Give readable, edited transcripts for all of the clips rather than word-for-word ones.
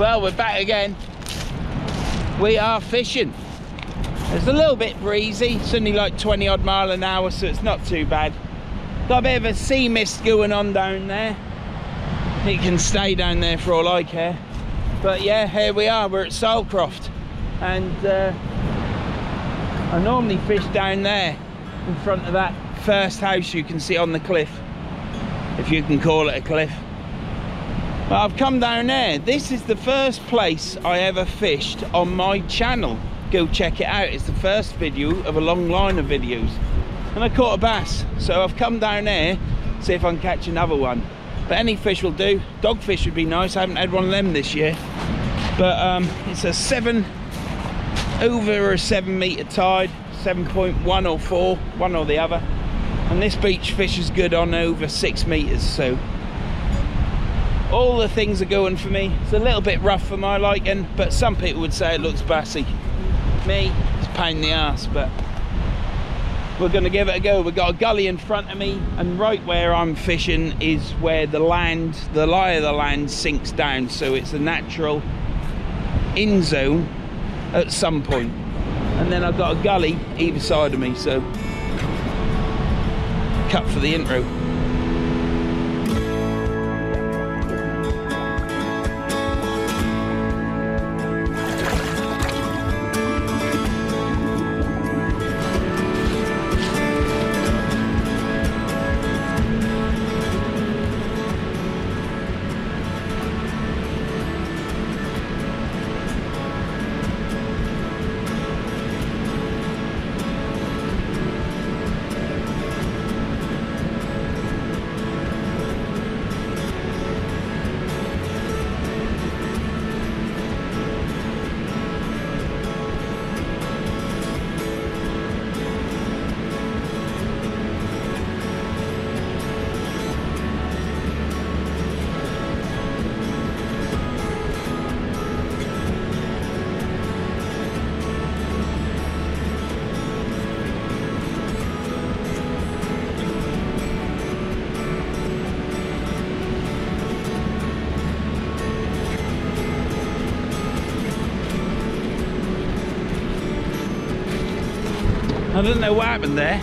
Well, we're back again. We are fishing. It's a little bit breezy. It's only like 20 odd mile an hour, so it's not too bad. Got a bit of a sea mist going on down there. It can stay down there for all I care. But yeah, here we are. We're at Silecroft, and I normally fish down there in front of that first house you can see on the cliff, if you can call it a cliff. But I've come down there. This is the first place I ever fished on my channel. Go check it out. It's the first video of a long line of videos, and I caught a bass, so I've come down there, see if I can catch another one. But any fish will do. Dogfish would be nice. I haven't had one of them this year, but it's a 7 over a 7 metre tide, 7.1 or 4, one or the other, and this beach fish is good on over 6 metres, so all the things are going for me. It's a little bit rough for my liking, but some people would say it looks bassy. Me, it's a pain in the ass, but we're going to give it a go. We've got a gully in front of me, and right where I'm fishing is where the land, the lie of the land sinks down, so it's a natural in zone at some point. And then I've got a gully either side of me, so cut for the intro. I don't know what happened there,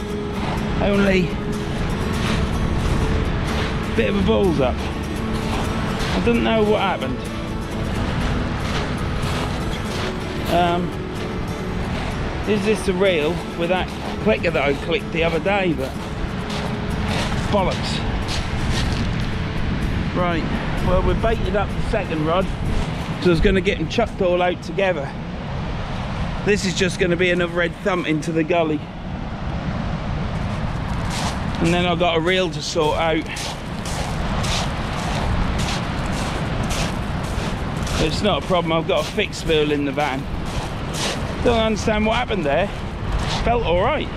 only a bit of a balls up. I don't know what happened. Is this a reel with that clicker that I clicked the other day? But bollocks. Right, well, we've baited up the second rod, so I was going to get them chucked all out together. This is just going to be another red thump into the gully, and then I've got a reel to sort out. It's not a problem, I've got a fixed spool in the van. Don't understand what happened there. Felt alright.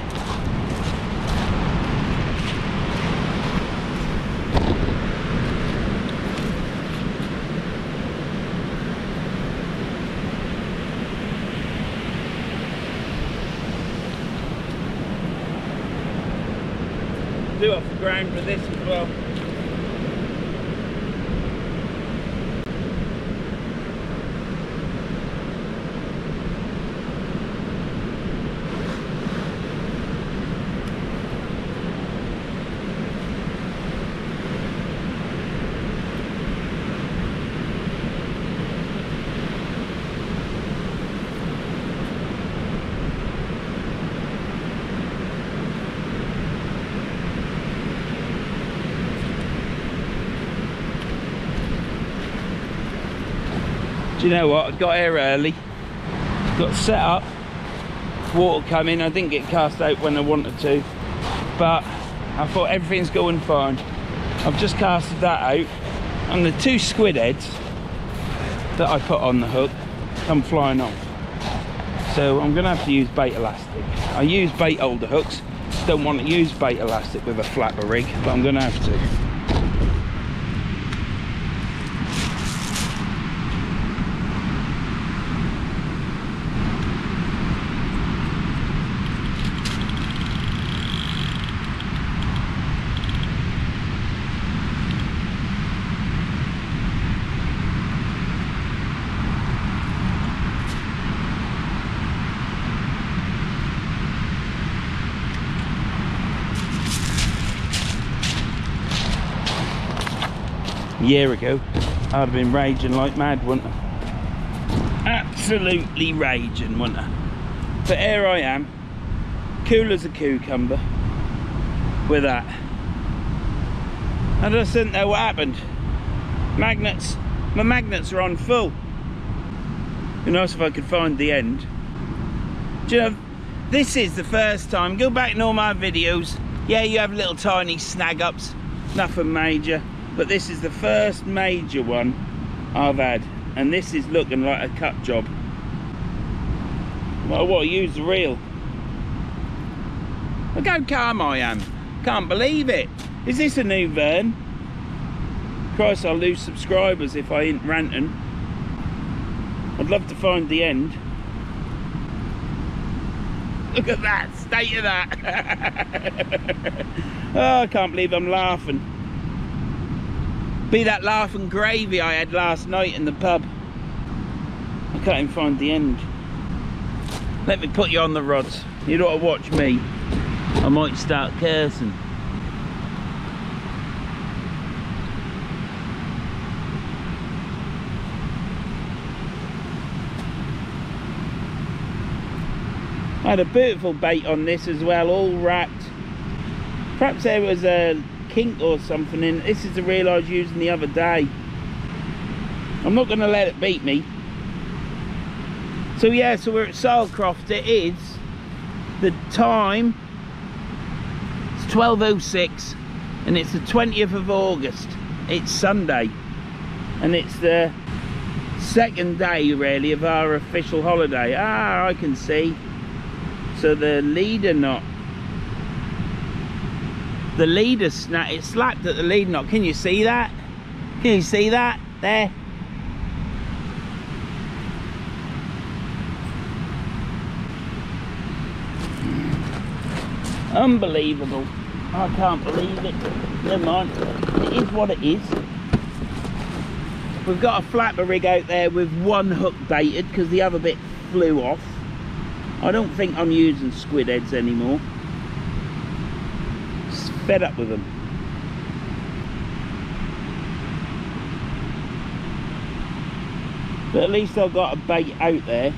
Do off the ground with this as well. Do you know what? I got here early, got set up, water coming. I didn't get cast out when I wanted to, but I thought everything's going fine. I've just casted that out, and the 2 squid heads that I put on the hook come flying off. So I'm going to have to use bait elastic. I use bait holder hooks, don't want to use bait elastic with a flapper rig, but I'm going to have to. A year ago, I'd have been raging like mad, wouldn't I? Absolutely raging, wouldn't I? But here I am, cool as a cucumber with that. I just didn't know what happened. Magnets, my magnets are on full. It'd be nice if I could find the end. Do you know, this is the first time, go back in all my videos, yeah, you have little tiny snag ups, nothing major, but this is the first major one I've had, and this is looking like a cut job. Well, what, use the reel. Look how calm I am. Can't believe it. Is this a new Vern? Christ, I'll lose subscribers if I ain't ranting. I'd love to find the end. Look at that, state of that. Oh, I can't believe I'm laughing. Be that laughing gravy I had last night in the pub. I can't even find the end. Let me put you on the rods. You don't want to watch me. I might start cursing. I had a beautiful bait on this as well, all wrapped. Perhaps there was a kink or something in. This is the reel I was using the other day. I'm not going to let it beat me. So yeah, so we're at Silecroft. It is the time, it's 12:06, and it's the 20th of August. It's Sunday, and it's the second day really of our official holiday. Ah, I can see. So the leader knot, the leader snap, it slapped at the leader knot. Can you see that? Can you see that there? Unbelievable. I can't believe it. Never mind, it is what it is. We've got a flapper rig out there with one hook baited because the other bit flew off. I don't think I'm using squid heads anymore. Just fed up with them. But at least I've got a bait out there.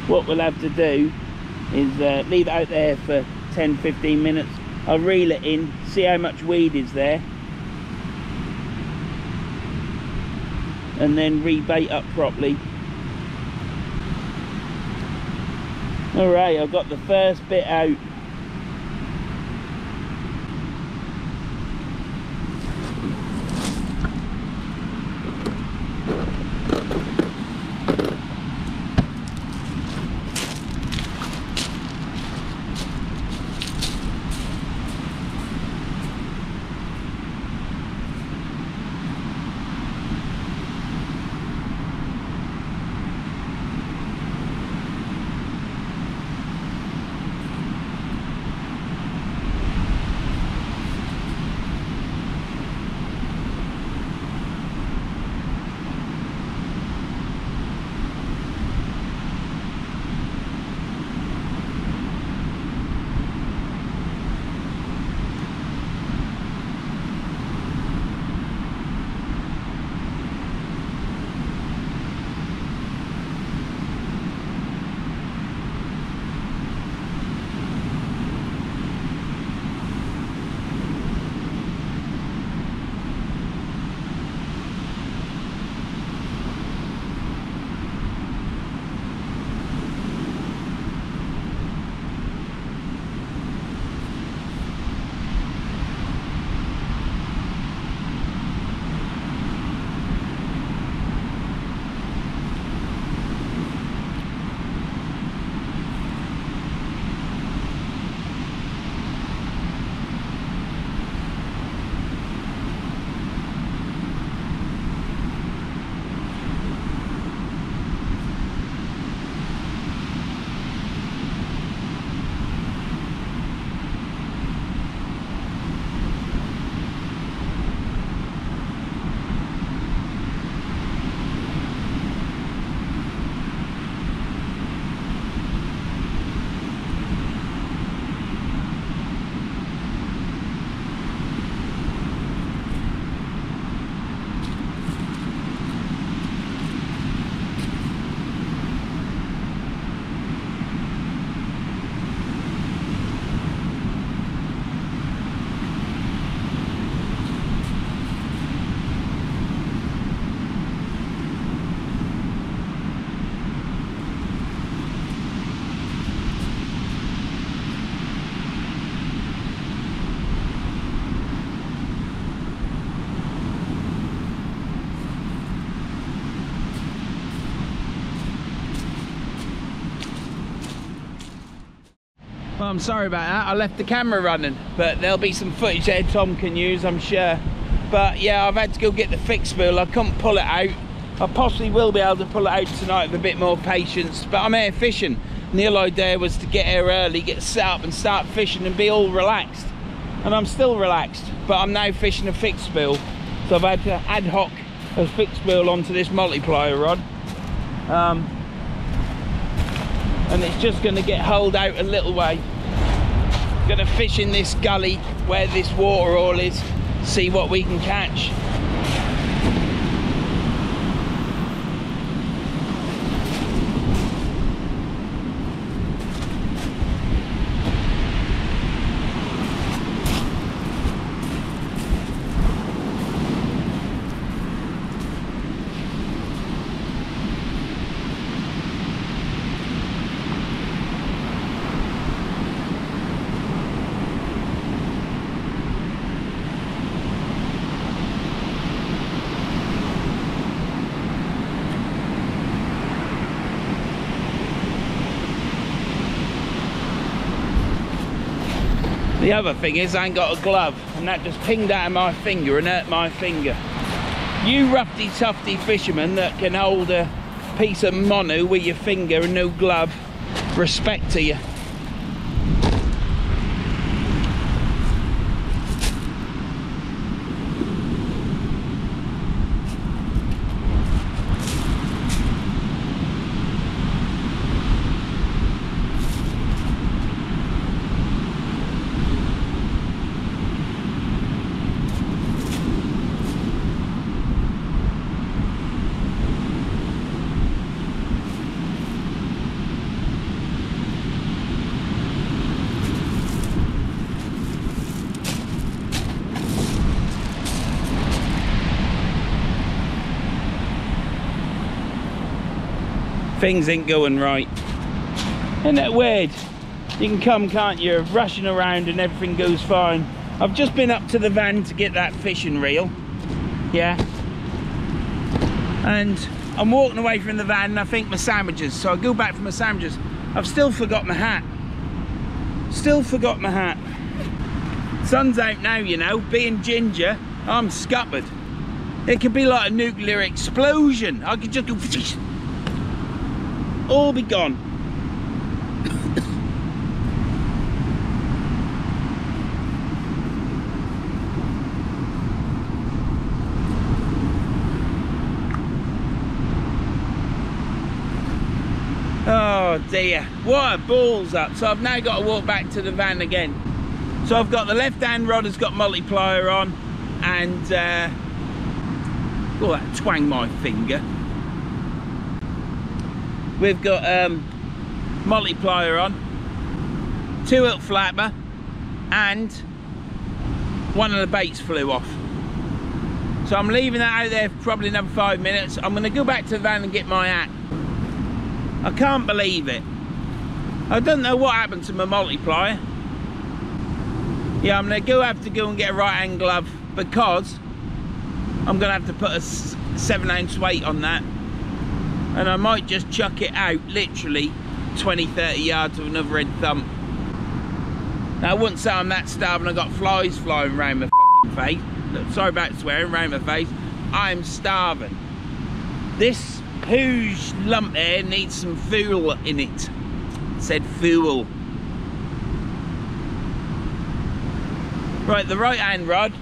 What we'll have to do is leave it out there for 10-15 minutes. I'll reel it in, see how much weed is there, and then rebait up properly. Alright, I've got the first bit out. Well, I'm sorry about that. I left the camera running, but there'll be some footage there Tom can use, I'm sure. But yeah, I've had to go get the fixed spool. I couldn't pull it out. I possibly will be able to pull it out tonight with a bit more patience, but I'm here fishing. And the whole idea was to get here early, get set up and start fishing and be all relaxed. And I'm still relaxed, but I'm now fishing a fixed spool. So I've had to ad hoc a fixed spool onto this multiplier rod. And it's just going to get holed out a little way. Going to fish in this gully where this water all is, see what we can catch. The other thing is I ain't got a glove, and that just pinged out of my finger and hurt my finger. You roughy tufty fishermen that can hold a piece of mono with your finger and no glove, respect to you. Things ain't going right. Isn't that weird? You can come, can't you, rushing around and everything goes fine. I've just been up to the van to get that fishing reel. Yeah. And I'm walking away from the van and I think my sandwiches. So I go back for my sandwiches. I've still forgot my hat. Still forgot my hat. Sun's out now, you know. Being ginger, I'm scuppered. It could be like a nuclear explosion. I could just go... all be gone. Oh dear, what a balls up. So I've now got to walk back to the van again. So I've got the left hand rod has got multiplier on, and oh, that twanged my finger. We've got multiplier on, 2-hook flapper, and one of the baits flew off. So I'm leaving that out there for probably another 5 minutes. I'm going to go back to the van and get my hat. I can't believe it. I don't know what happened to my multiplier. Yeah, I'm going to have to go and get a right hand glove, because I'm going to have to put a 7-ounce weight on that. And I might just chuck it out literally 20-30 yards of another red thump. Now I wouldn't say I'm that starving. I got flies flying around my fucking face. Sorry about swearing, around my face. I'm starving. This huge lump there needs some fuel in it. It said fuel. Right, the right hand rod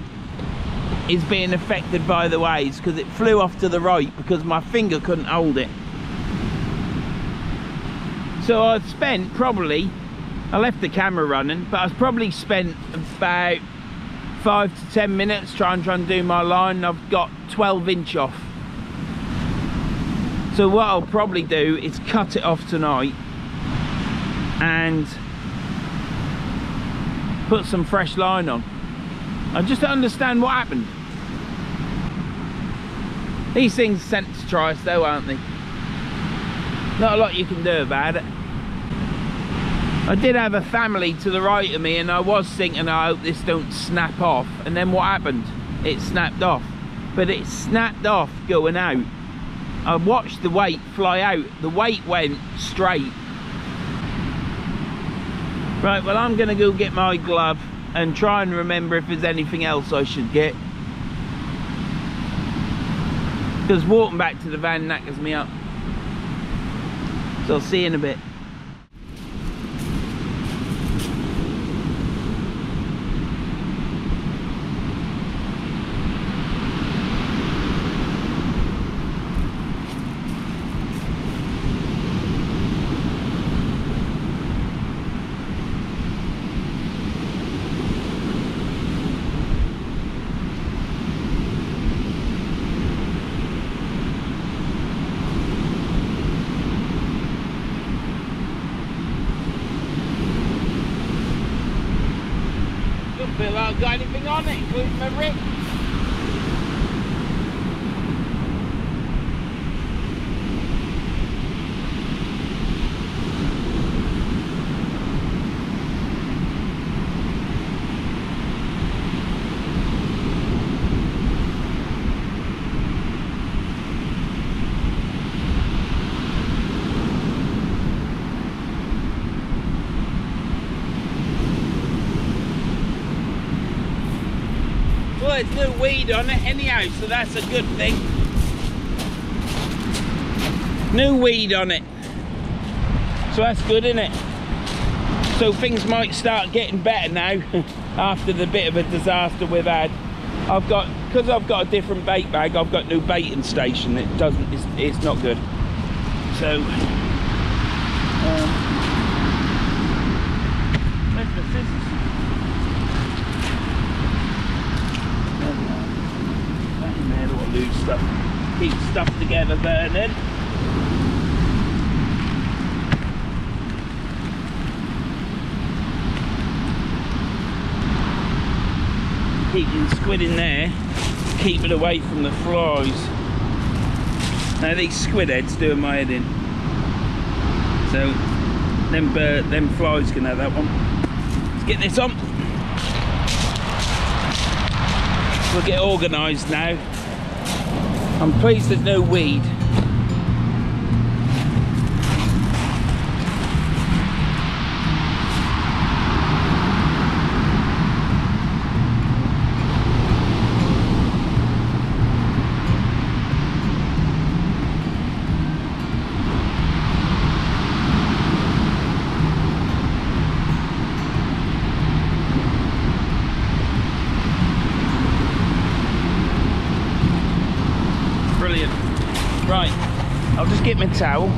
is being affected by the waves because it flew off to the right because my finger couldn't hold it. So I spent probably, I left the camera running, but I've probably spent about 5 to 10 minutes trying to do my line. I've got 12-inch off. So what I'll probably do is cut it off tonight and put some fresh line on. I just don't understand what happened. These things are sent to try us though, aren't they? Not a lot you can do about it. I did have a family to the right of me and I was thinking, I hope this don't snap off. And then what happened? It snapped off. But it snapped off going out. I watched the weight fly out. The weight went straight. Right, well, I'm gonna go get my glove and try and remember if there's anything else I should get, because walking back to the van knackers me up. So I'll see you in a bit. Feel like I've got anything on it, including my rig. Well, there's no weed on it anyhow, so that's a good thing. No weed on it, so that's good, isn't it? So things might start getting better now after the bit of a disaster we've had. Because I've got a different bait bag, I've got no baiting station. It's not good. So where's the scissors? Loose stuff, keep stuff together, burning. Keeping squid in there, keep it away from the flies. Now these squid heads doing my head in, so them flies can have that one. Let's get this on. We'll get organised now. I'm pleased there's no weed. Right, I'll just get my towel.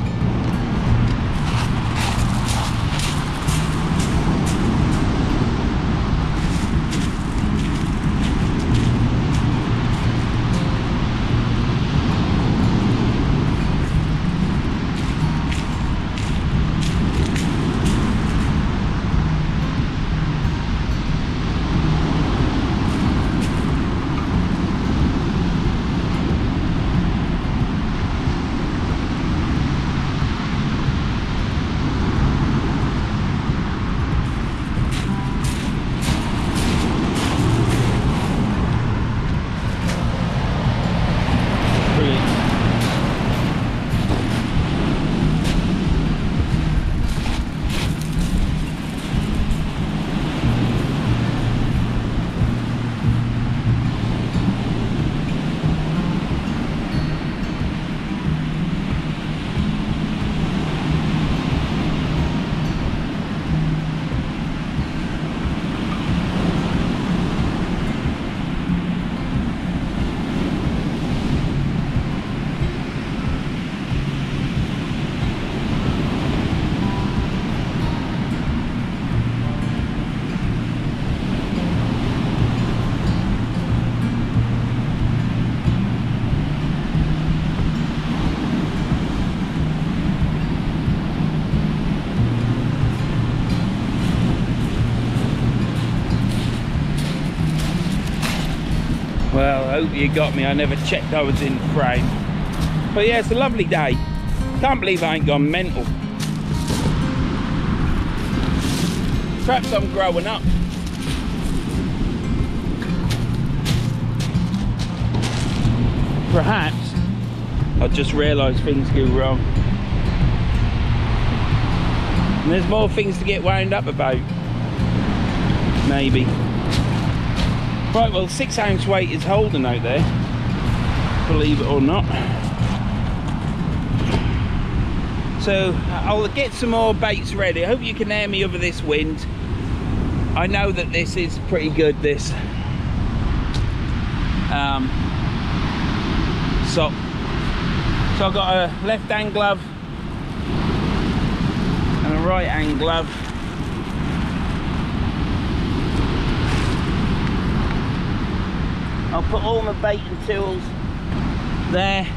Well, I hope you got me. I never checked I was in frame. But yeah, it's a lovely day. Can't believe I ain't gone mental. Perhaps I'm growing up. Perhaps I just realised things go wrong. And there's more things to get wound up about. Maybe. Right, well, 6 ounce weight is holding out there, believe it or not. So I'll get some more baits ready. I hope you can hear me over this wind. I know that this is pretty good, this. So I've got a left hand glove and a right hand glove. I'll put all my baiting tools there.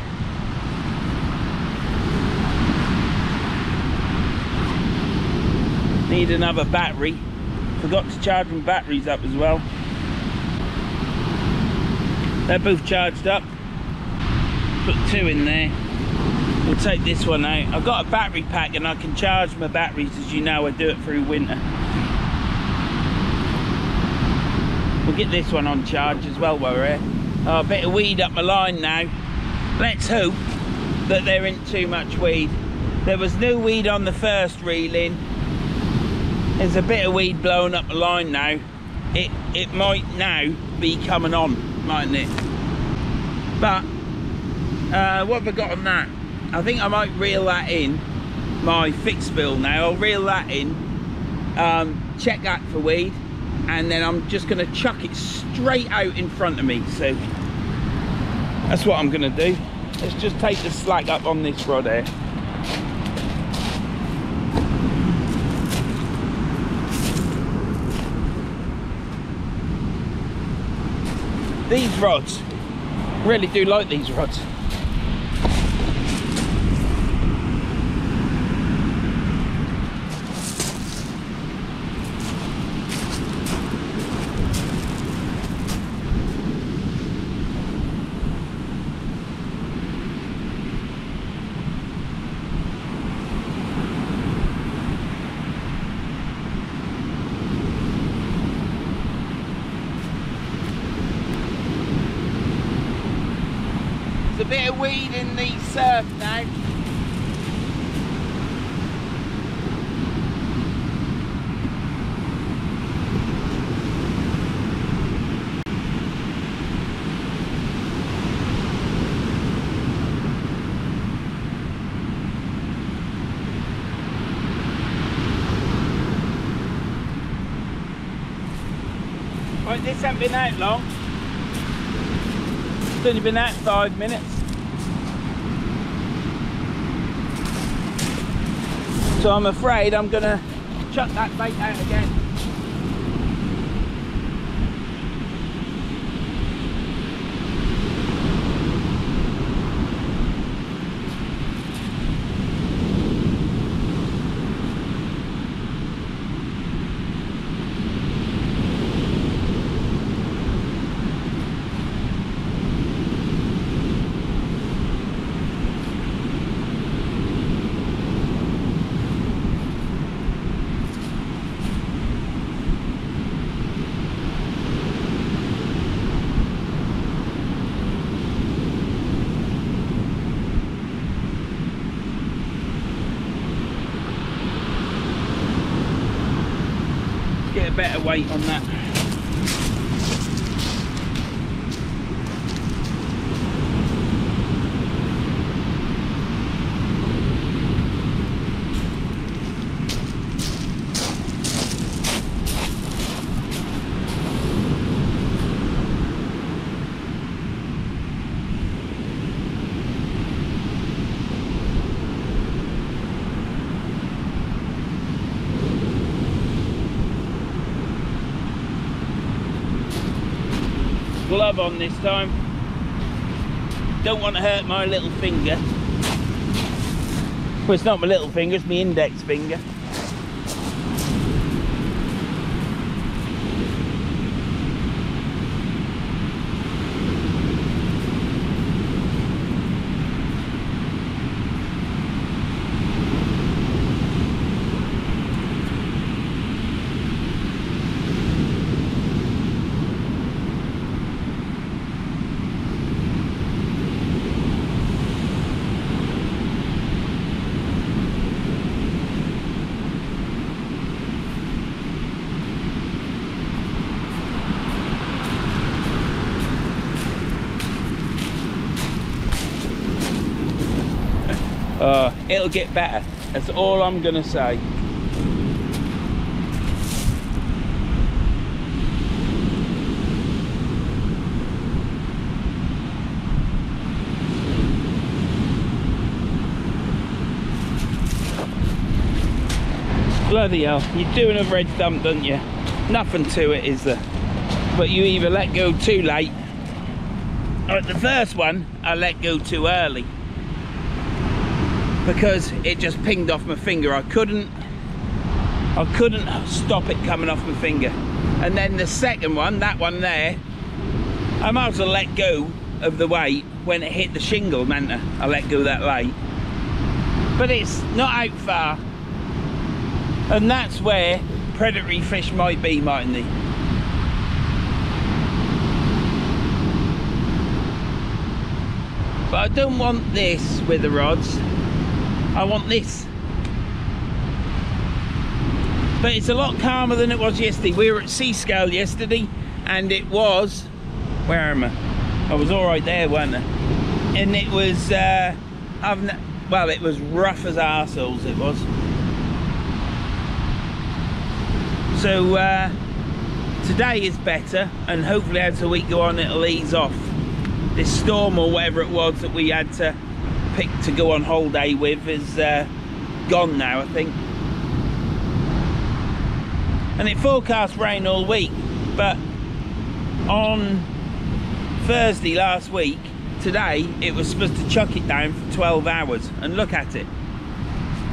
Need another battery. Forgot to charge my batteries up as well. They're both charged up. Put 2 in there. We'll take this one out. I've got a battery pack and I can charge my batteries, as you know. I do it through winter. We'll get this one on charge as well while we're here. Oh, a bit of weed up my line now. Let's hope that there isn't too much weed. There was no weed on the first reeling. There's a bit of weed blowing up the line now. It might now be coming on, mightn't it? But what have I got on that? I think I might reel that in my fixed bill now. I'll reel that in, check that for weed, and then I'm just going to chuck it straight out in front of me. So that's what I'm going to do. Let's just take the slack up on this rod here. These rods, really do like these rods. A bit of weed in the surf now. Right, this hasn't been out long. It's only been out 5 minutes. So I'm afraid I'm gonna chuck that bait out again. Get a better weight on that. Glove on this time. Don't want to hurt my little finger. Well, it's not my little finger, it's my index finger. It'll get better. That's all I'm gonna say. Bloody hell, you do another edge dump, don't you? Nothing to it, is there? But you either let go too late, or the first one I let go too early because it just pinged off my finger. I couldn't stop it coming off my finger. And then the second one, that one there, I might as well let go of the weight when it hit the shingle, meant I let go that late. But it's not out far, and that's where predatory fish might be, mightn't they? But I don't want this with the rods, I want this. But it's a lot calmer than it was yesterday. We were at Seascale yesterday and it was, where am I? I was all right there, wasn't I? And it was, well, it was rough as arseholes, it was. So today is better, and hopefully as the week go on it'll ease off. This storm or whatever it was that we had to pick to go on holiday with is gone now, I think. And it forecast rain all week, but on Thursday last week, today it was supposed to chuck it down for 12 hours, and look at it.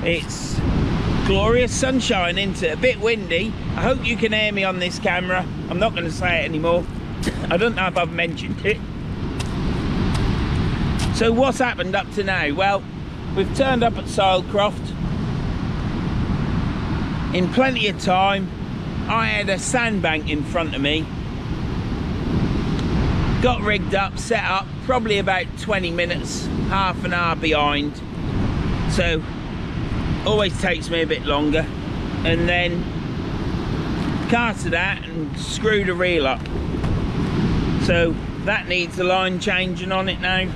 It's glorious sunshine, isn't it? A bit windy. I hope you can hear me on this camera. I'm not going to say it anymore. I don't know if I've mentioned it. So what's happened up to now? Well, we've turned up at Silecroft in plenty of time. I had a sandbank in front of me, got rigged up, set up, probably about 20 minutes, half an hour behind, so always takes me a bit longer. And then casted that and screwed a reel up, so that needs a line changing on it now.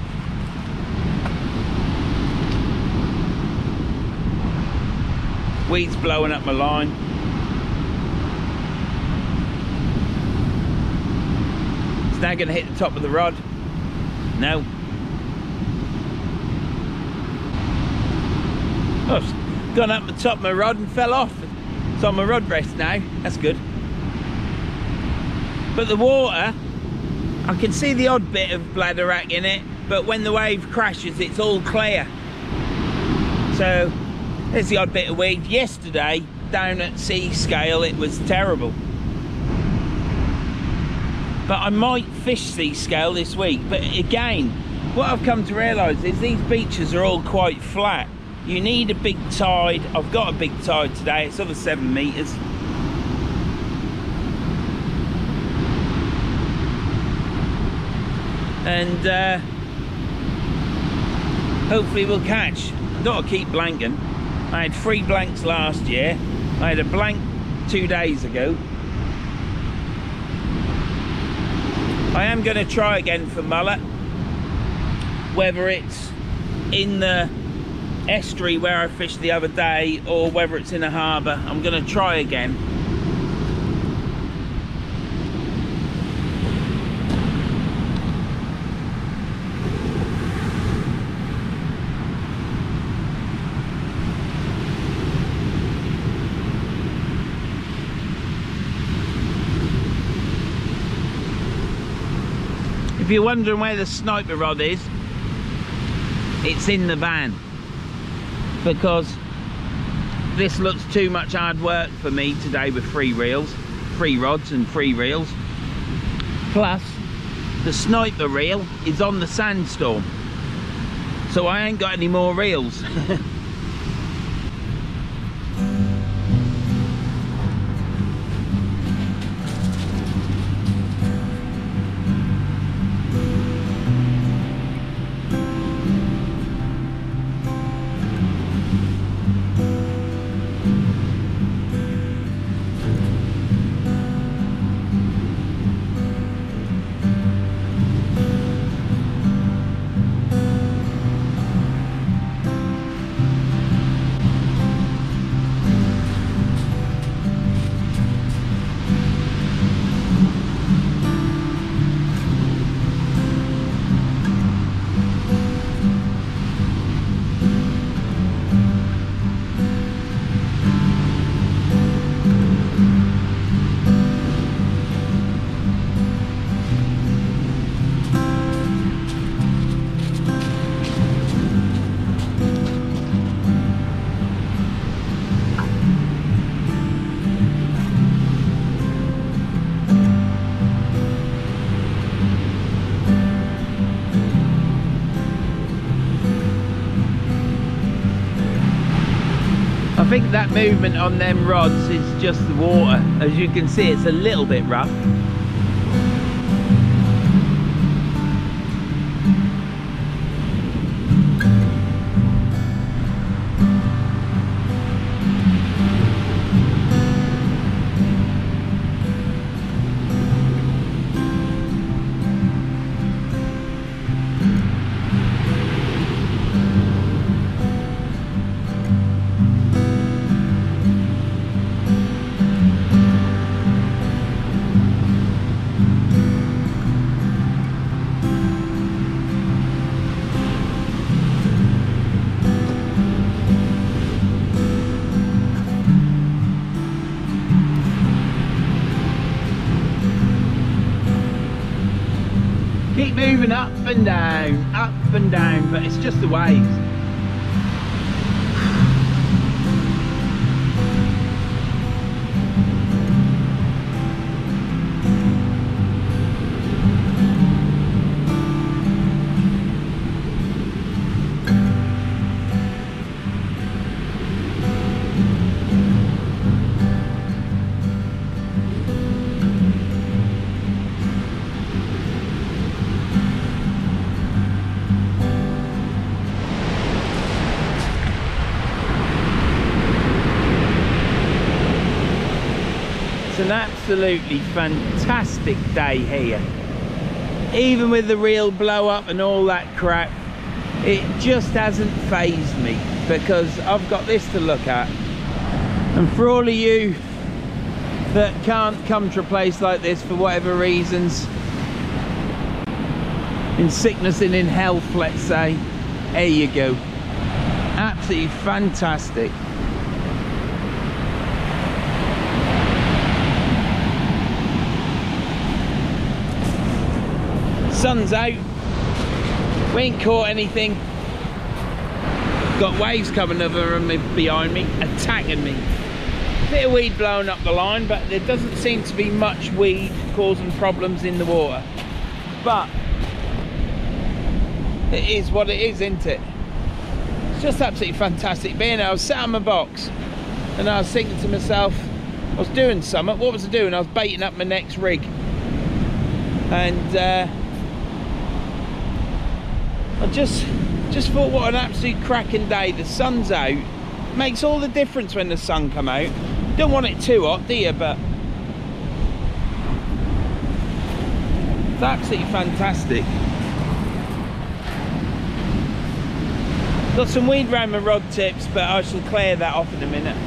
Weeds blowing up my line. It's now going to hit the top of the rod. No. Oh, it's gone up the top of my rod and fell off. It's on my rod rest now. That's good. But the water, I can see the odd bit of bladderwrack in it, but when the wave crashes it's all clear. So there's the odd bit of weed. Yesterday down at Seascale it was terrible. But I might fish Seascale this week. But again, what I've come to realise is these beaches are all quite flat. You need a big tide. I've got a big tide today. It's over 7 metres. And hopefully we'll catch. I don't want to keep blanking. I had 3 blanks last year. I had a blank 2 days ago. I am going to try again for mullet, whether it's in the estuary where I fished the other day or whether it's in a harbour. I'm going to try again. If you're wondering where the sniper rod is, it's in the van, because this looks too much hard work for me today with 3 rods and 3 reels. Plus, the sniper reel is on the sandstorm, so I ain't got any more reels. I think that movement on them rods is just the water. As you can see, it's a little bit rough. Keep moving up and down, but it's just the waves. It's an absolutely fantastic day here. Even with the real blow up and all that crap, it just hasn't fazed me because I've got this to look at. And for all of you that can't come to a place like this for whatever reasons, in sickness and in health, let's say, there you go. Absolutely fantastic. Sun's out, we ain't caught anything. Got waves coming over me, behind me, attacking me. Bit of weed blowing up the line, but there doesn't seem to be much weed causing problems in the water. But it is what it is, isn't it? It's just absolutely fantastic being there. I was sat on my box and I was thinking to myself, I was doing something. What was I doing? I was baiting up my next rig. And I just thought, what an absolute cracking day. The sun's out. Makes all the difference when the sun come out. Don't want it too hot, do you? But it's absolutely fantastic. Got some weed around my rod tips, but I shall clear that off in a minute.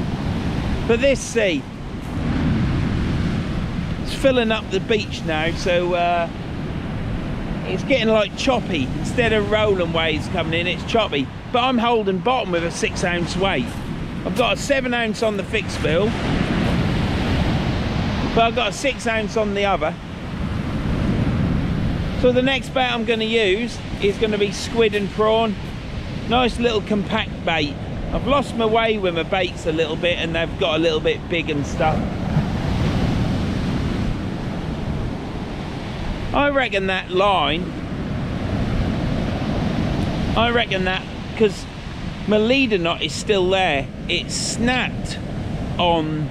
But this sea, it's filling up the beach now, so it's getting like choppy. Instead of rolling waves coming in, it's choppy. But I'm holding bottom with a 6 ounce weight. I've got a 7 ounce on the fixed bill, but I've got a 6 ounce on the other. So the next bait I'm going to use is going to be squid and prawn. Nice little compact bait. I've lost my way with my baits a little bit and they've got a little bit big and stuff. I reckon that line, because my leader knot is still there, it snapped on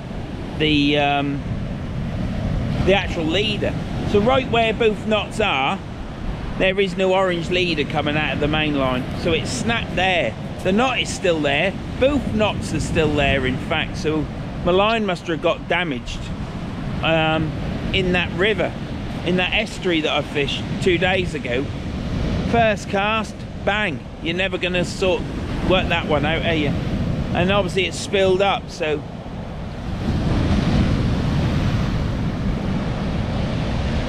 the actual leader. So right where both knots are, there is no orange leader coming out of the main line. So it's snapped there. The knot is still there. Both knots are still there, in fact. So my line must have got damaged in that river, in that estuary that I fished 2 days ago. First cast, bang. You're never going to work that one out, are you? And obviously it's spilled up, so.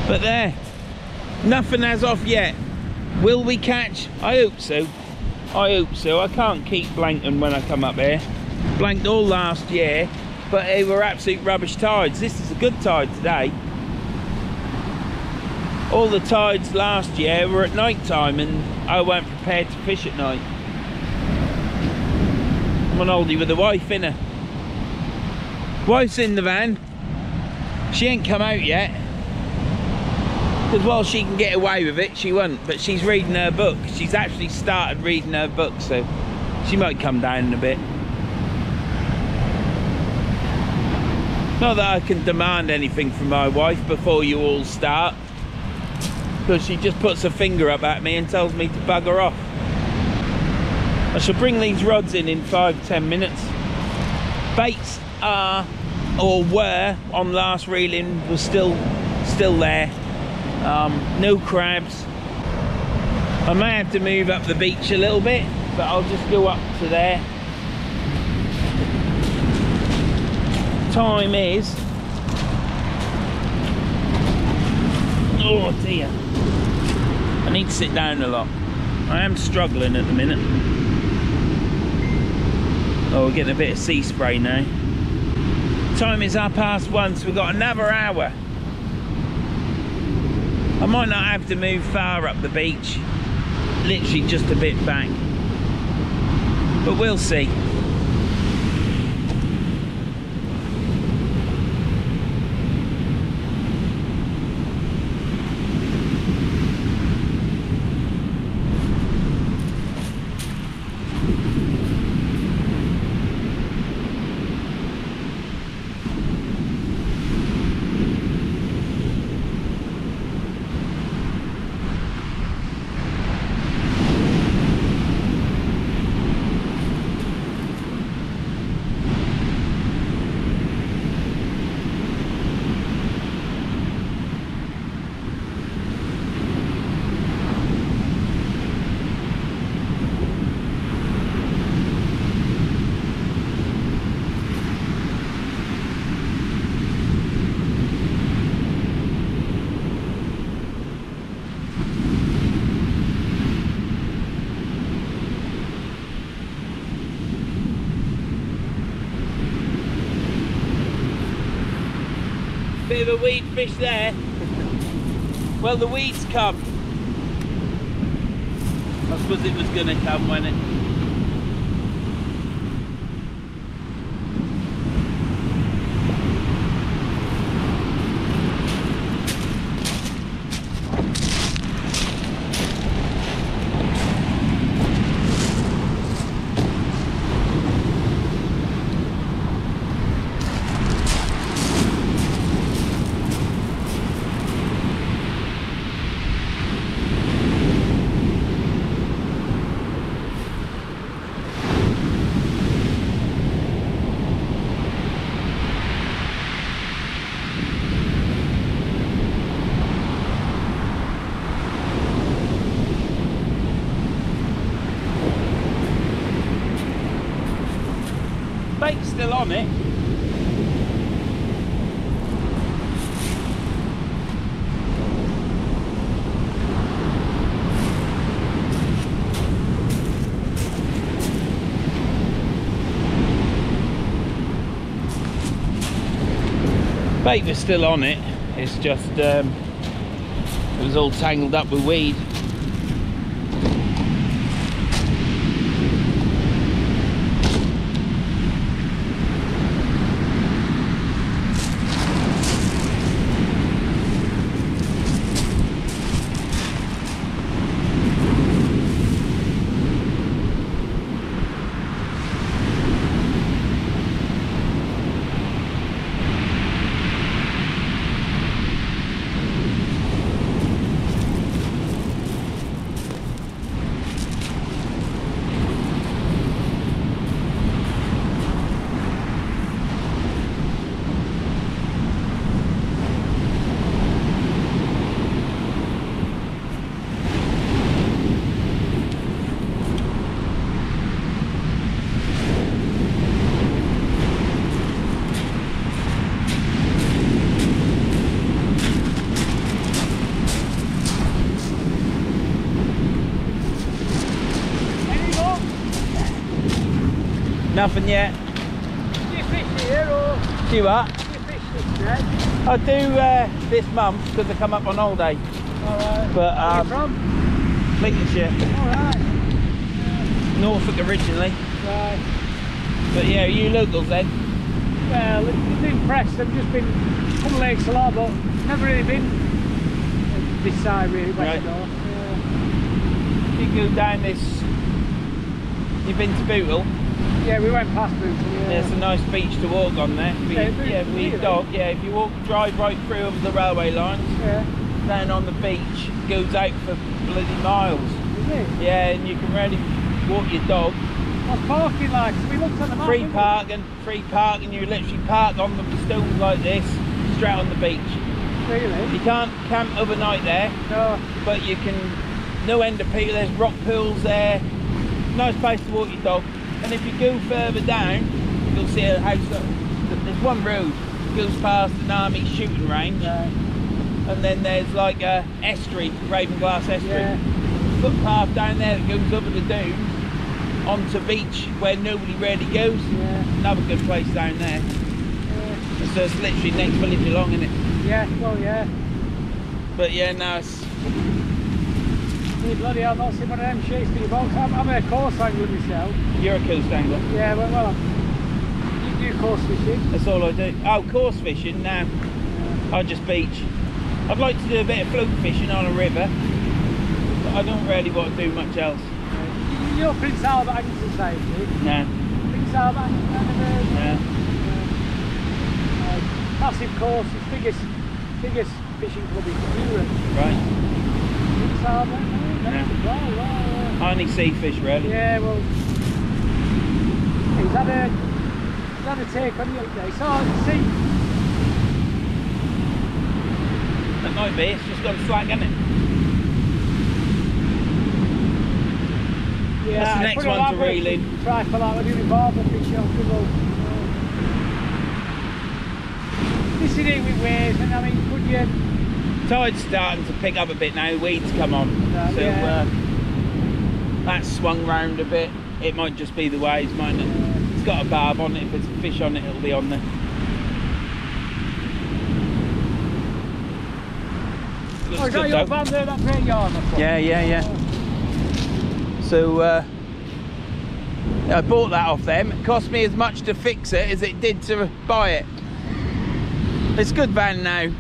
But there, nothing as of yet. Will we catch? I hope so. I hope so. I can't keep blanking when I come up here. Blanked all last year, but they were absolute rubbish tides. This is a good tide today. All the tides last year were at night time and I weren't prepared to fish at night. I'm an oldie with a wife, innit? Wife's in the van. She ain't come out yet. Because while she can get away with it, she won't. But she's reading her book. She's actually started reading her book, so she might come down in a bit. Not that I can demand anything from my wife before you all start, because she just puts her finger up at me and tells me to bugger off. I shall bring these rods in 5–10 minutes. Baits are, or were, on last reeling, was still there. No crabs. I may have to move up the beach a little bit, but I'll just go up to there. Time is, oh dear, I need to sit down a lot. I am struggling at the minute. Oh, we're getting a bit of sea spray now. Time is 1:30, so we've got another hour. I might not have to move far up the beach, literally just a bit back, but we'll see. Bit of a weed fish there. Well, the weeds come. I suppose it was going to come when it... Bait's still on it. Bait was still on it. It's just it was all tangled up with weed. Nothing yet. Do you fish here or? Do you what? Do you fish this day? I do this month because I come up on holiday. Alright. But Where are you from? Lincolnshire. Alright. Norfolk originally. Right. But yeah, are you locals then? Well, it's been pressed. I've just been come lakes a lot, but never really been this side really, west north. You go down this. You've been to Bootle? Yeah, we went past them. There's a nice beach to walk on there. For your dog. Yeah, if you drive right through the railway lines, down on the beach, it goes out for bloody miles. Is it? Yeah, and you can really walk your dog. What's parking like? So we looked at the map. Free parking. You literally park on the stones like this, straight on the beach. Really? You can't camp overnight there. No. But you can. No end of people. There's rock pools there. Nice place to walk your dog. And if you go further down, you'll see a house. There's one road that goes past an army shooting range, and then there's like a estuary, Ravenglass estuary, footpath down there that goes over the dunes onto beach where nobody really goes. Another good place down there. So it's literally next village along, isn't it? Yeah, well, yeah. But yeah, no, it's. Bloody hell, not seen one of them shapes for your boats. I'm a course angler myself. You're a coast angler? Yeah, well, you do course fishing. That's all I do. Oh, course fishing? No. I just beach. I'd like to do a bit of fluke fishing on a river, but I don't really want to do much else. You know Prince Albert Angling Society? No. Prince Albert Angling? No. Massive course, it's biggest fishing club in Europe. Right. Prince Albert? No. I only sea fish really. Yeah, well, he's had a take on you today. So, see. That might be, it's just got a slack, hasn't it? Yeah, that's the next one to reel in. Try for that, we're doing barbel fish on people. This is it with waves, and I mean, could you. Tide's starting to pick up a bit now, weeds come on. So that's swung round a bit. It might just be the waves, mightn't it? It's got a barb on it, if there's a fish on it, it'll be on there. Oh, is that your van there, that great yarn? Yeah. So I bought that off them. It cost me as much to fix it as it did to buy it. It's a good van now.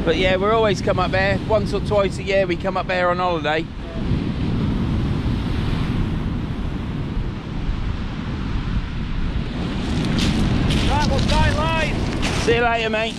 But yeah, we're always come up there. Once or twice a year we come up there on holiday. Right, we'll start line. See you later, mate.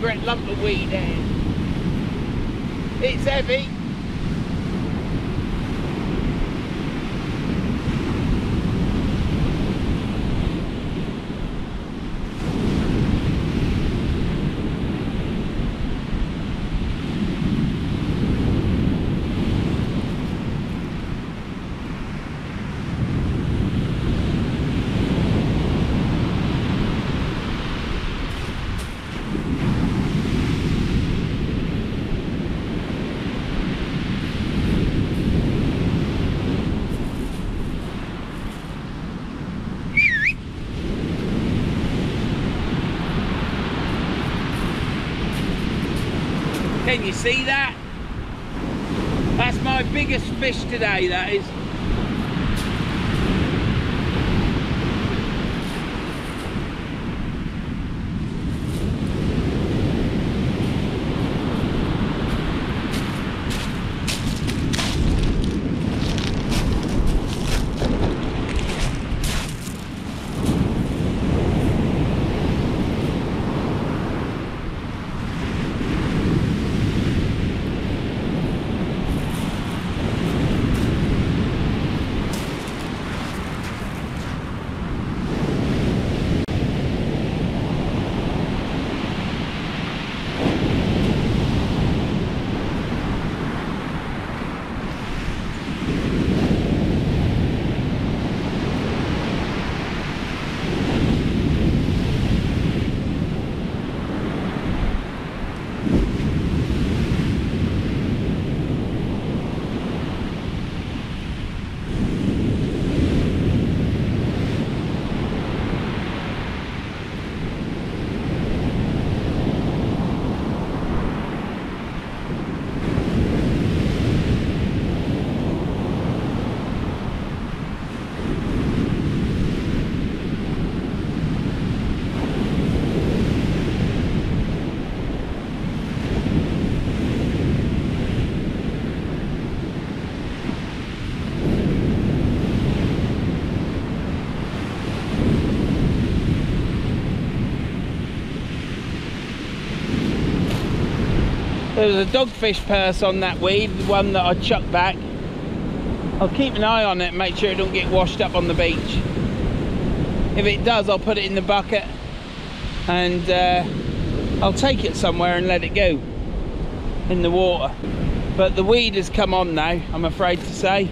Great lump of weed there. It's heavy. Can you see that? That's my biggest fish today, that is. There was a dogfish purse on that weed, the one that I chucked back. I'll keep an eye on it and make sure it don't get washed up on the beach. If it does, I'll put it in the bucket and I'll take it somewhere and let it go in the water. But the weed has come on now, I'm afraid to say,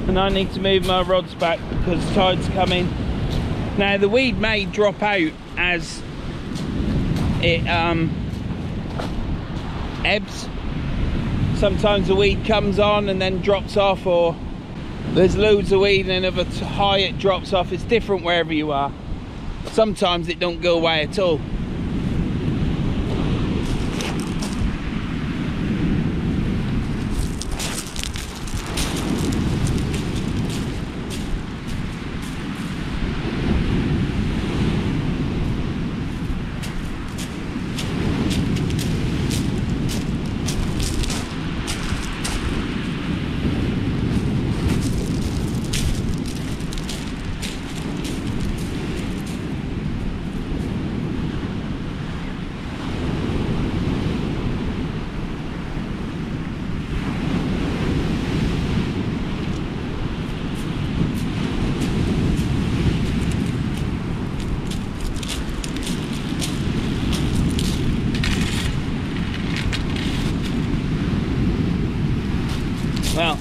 and I need to move my rods back because tide's coming. Now the weed may drop out as it ebbs. Sometimes the weed comes on and then drops off, or there's loads of weed and if it's high it drops off. It's different wherever you are. Sometimes it don't go away at all. Well,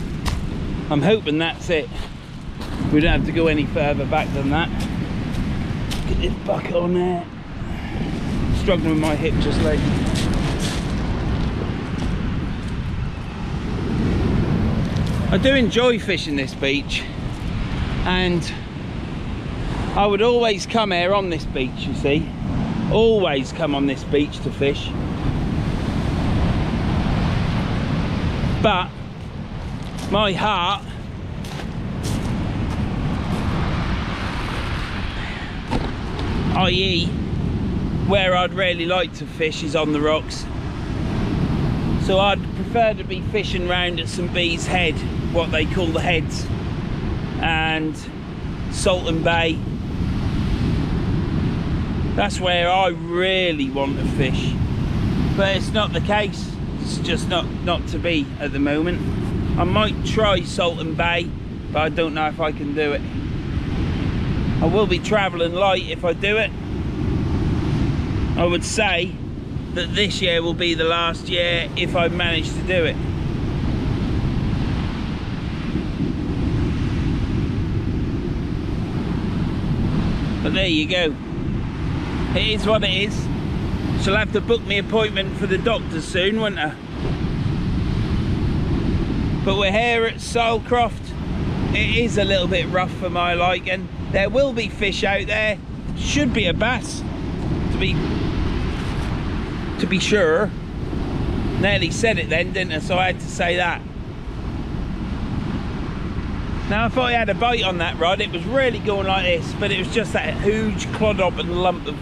I'm hoping that's it. We don't have to go any further back than that. Get this bucket on there. Struggling with my hip just lately. I do enjoy fishing this beach, and I would always come here on this beach, you see. Always come on this beach to fish. But my heart i.e. where I'd really like to fish is on the rocks. So I'd prefer to be fishing round at St Bees Head, what they call the heads, and Salton Bay. That's where I really want to fish, but it's not the case. It's just not to be at the moment. I might try Salton Bay, but I don't know if I can do it. I will be travelling light if I do it. I would say that this year will be the last year if I manage to do it. But there you go. It is what it is. Shall have to book me appointment for the doctor soon, won't I? But we're here at Silecroft. It is a little bit rough for my liking. There will be fish out there. Should be a bass, to be sure. Nearly said it then, didn't I? So I had to say that. Now if I had a bite on that rod, it was really going like this, but it was just that huge clodhopping lump of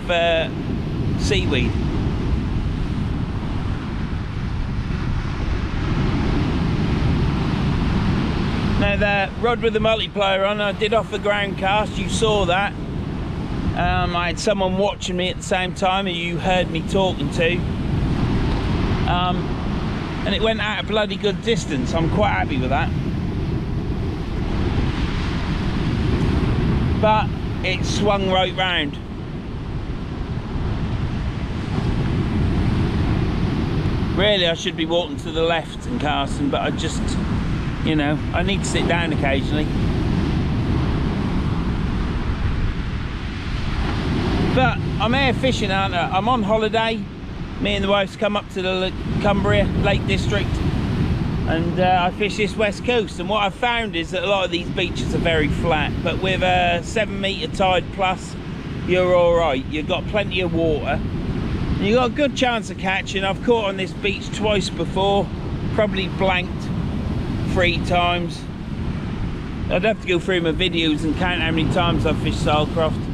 seaweed. Now the rod with the multiplier on, I did off the ground cast, you saw that. I had someone watching me at the same time who you heard me talking to. And it went out a bloody good distance. I'm quite happy with that. But it swung right round. Really I should be walking to the left and casting, but I just, you know, I need to sit down occasionally. But I'm here fishing, aren't I? I'm on holiday. Me and the wife's come up to the Cumbria Lake District, and I fish this west coast. And what I've found is that a lot of these beaches are very flat, but with a 7 metre tide plus, you're all right. You've got plenty of water. And you've got a good chance of catching. I've caught on this beach twice before, probably blanked 3 times. I'd have to go through my videos and count how many times I've fished Silecroft.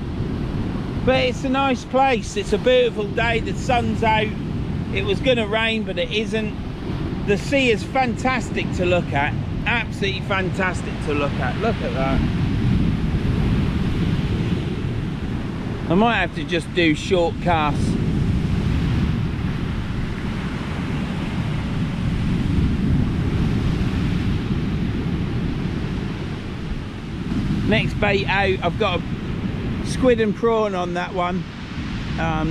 But it's a nice place. It's a beautiful day. The sun's out. It was going to rain, but it isn't. The sea is fantastic to look at. Absolutely fantastic to look at. Look at that. I might have to just do short casts. Next bait out, I've got a squid and prawn on that one.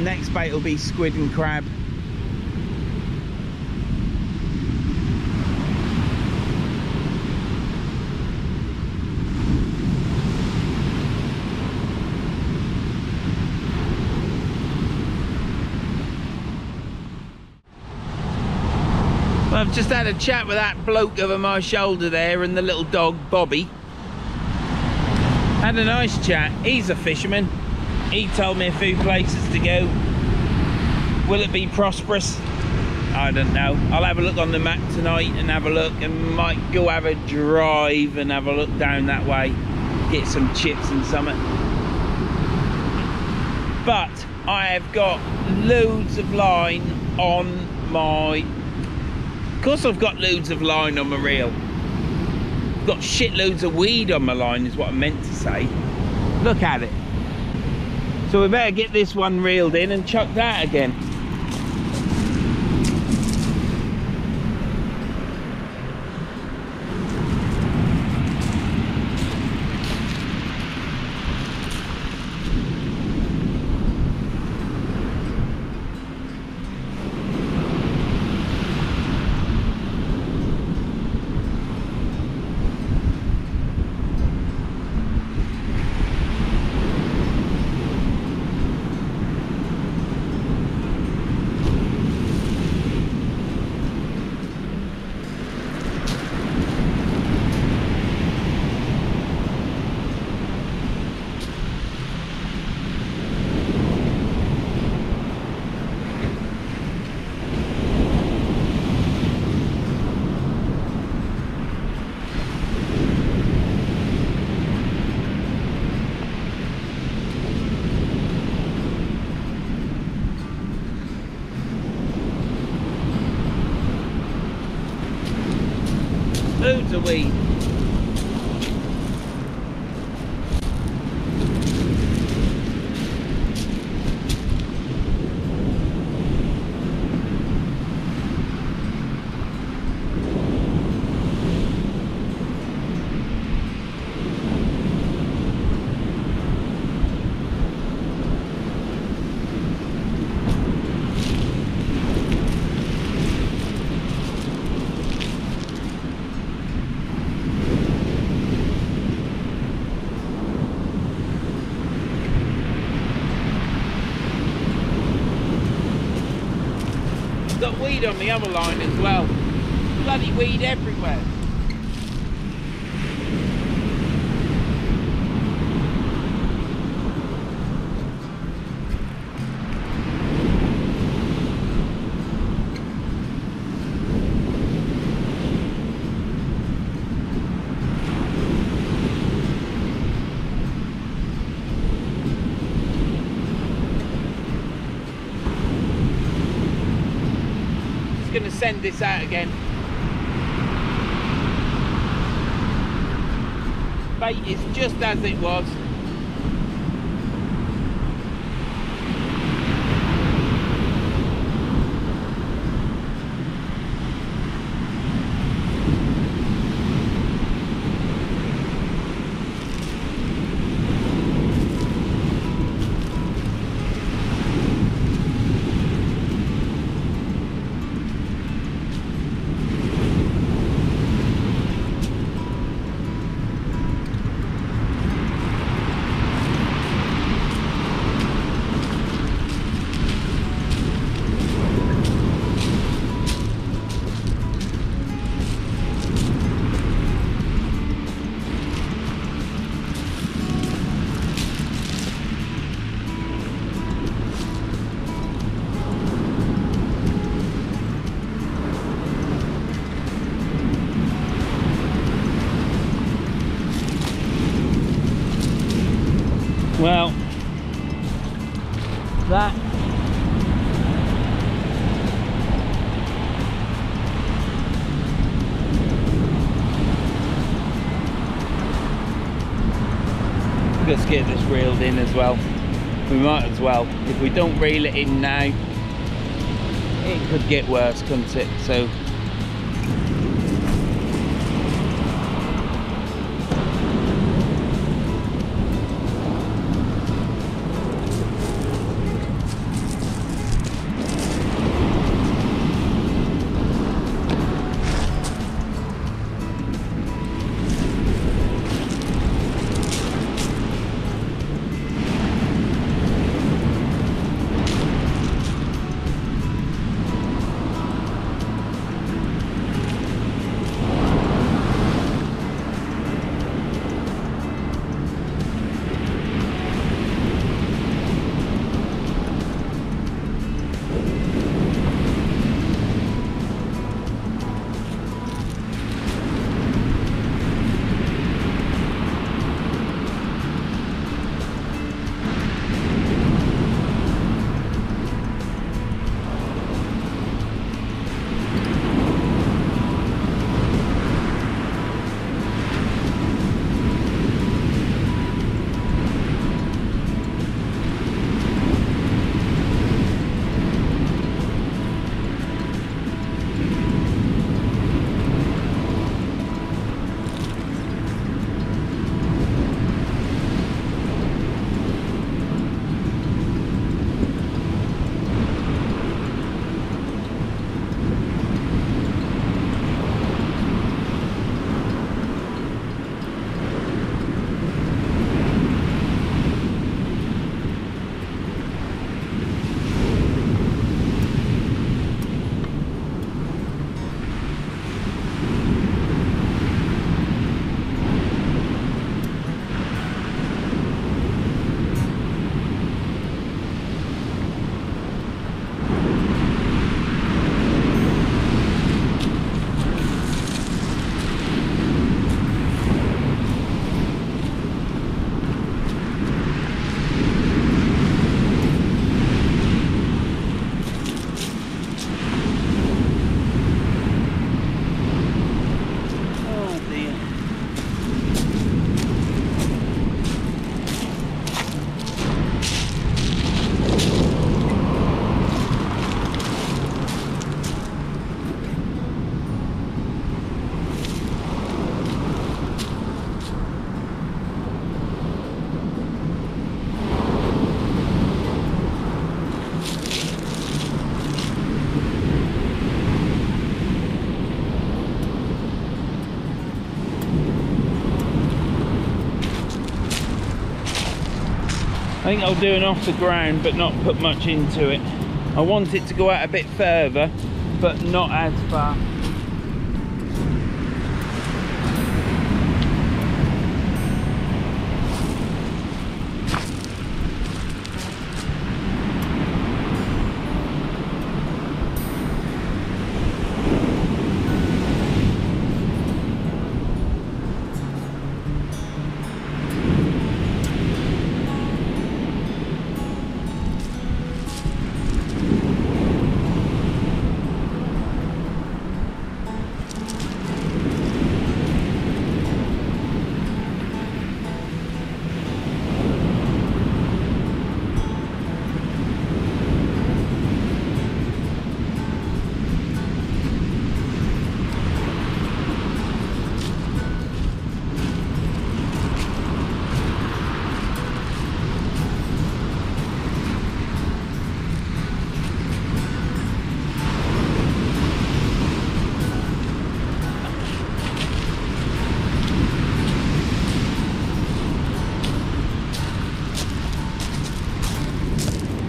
Next bait will be squid and crab. Well, I've just had a chat with that bloke over my shoulder there and the little dog Bobby. Had a nice chat. He's a fisherman. He told me a few places to go. Will it be prosperous? I don't know. I'll have a look on the map tonight and have a look, and might go have a drive and have a look down that way, get some chips and something. But I have got loads of line on my... Of course I've got loads of line on my reel. I've got shitloads of weed on my line is what I meant to say. Look at it. So we better get this one reeled in and chuck that again. Loads of weed. Got weed on the other line as well. Bloody weed everywhere. Going to send this out again. Bait is just as it was. Well, that let's get this reeled in as well. We might as well. If we don't reel it in now, it could get worse, couldn't it? So think I'll do an off the ground but not put much into it. I want it to go out a bit further but not as far.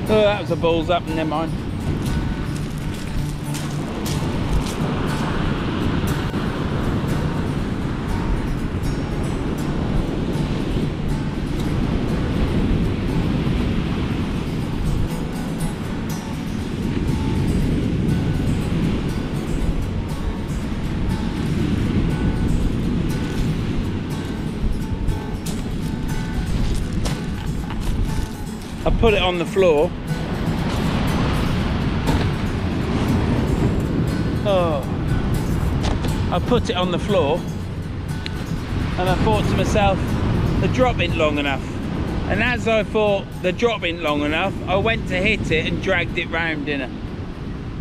Oh, that was a balls up, never mind. I put it on the floor. Oh, I put it on the floor and I thought to myself, the drop ain't long enough. And as I thought the drop ain't long enough, I went to hit it and dragged it round in it.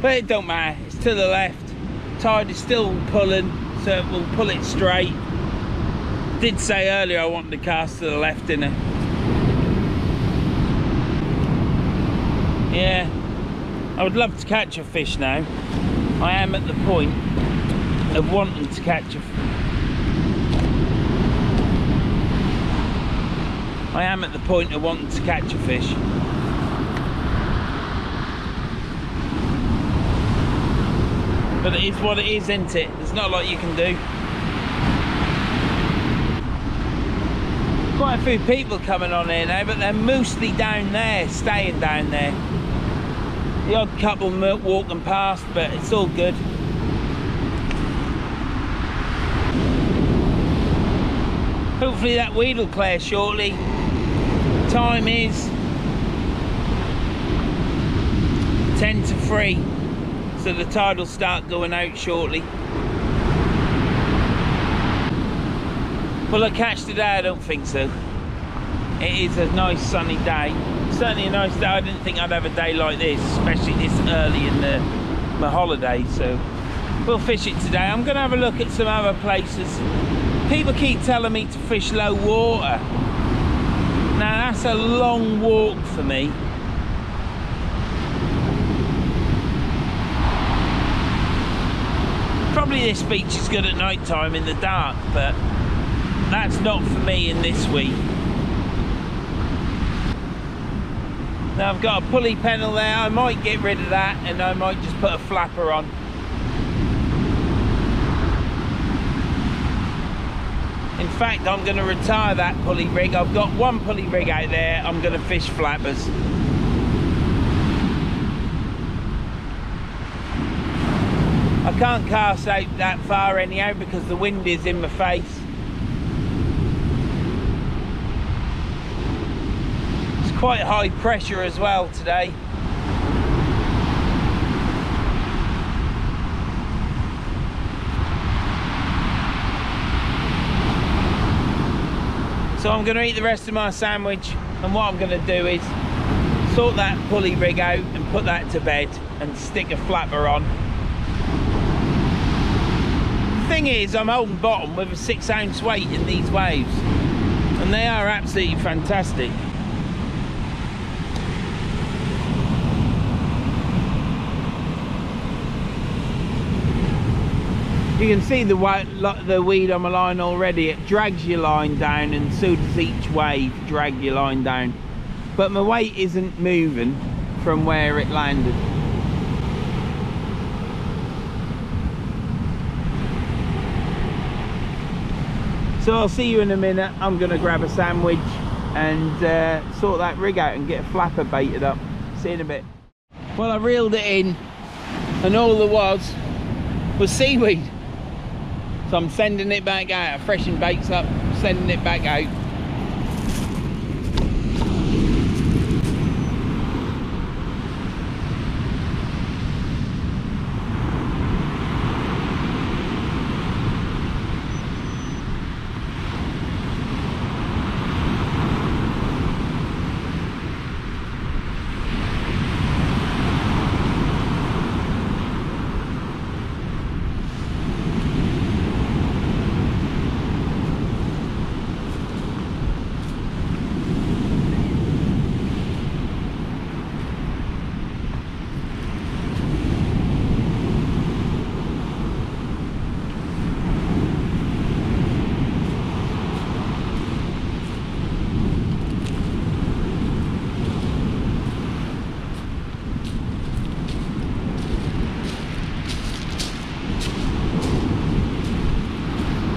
But it don't matter, it's to the left. Tide is still pulling, so it will pull it straight. Did say earlier I wanted to cast to the left in it. Yeah, I would love to catch a fish now. I am at the point of wanting to catch a fish. I am at the point of wanting to catch a fish. But it is what it is, isn't it? There's not a lot you can do. Quite a few people coming on here now, but they're mostly down there, staying down there. The odd couple walking past, but it's all good. Hopefully that weed will clear shortly. Time is 10 to 3, so the tide will start going out shortly. Will I catch today? I don't think so. It is a nice sunny day. Certainly a nice day. I didn't think I'd have a day like this, especially this early in my holiday, so we'll fish it today. I'm going to have a look at some other places. People keep telling me to fish low water. Now that's a long walk for me. Probably this beach is good at night time in the dark, but that's not for me in this week. Now I've got a pulley pennel there. I might get rid of that and I might just put a flapper on. In fact, I'm going to retire that pulley rig. I've got one pulley rig out there. I'm going to fish flappers. I can't cast out that far anyhow because the wind is in my face. Quite high pressure as well today. So I'm going to eat the rest of my sandwich, and what I'm going to do is sort that pulley rig out and put that to bed and stick a flapper on. The thing is, I'm holding bottom with a 6-ounce weight in these waves, and they are absolutely fantastic. You can see the weed on my line already. It drags your line down, and so does each wave drag your line down. but my weight isn't moving from where it landed. So I'll see you in a minute. I'm gonna grab a sandwich and sort that rig out and get a flapper baited up. See you in a bit. Well, I reeled it in and all there was seaweed. So I'm sending it back out. I freshen baits up, sending it back out.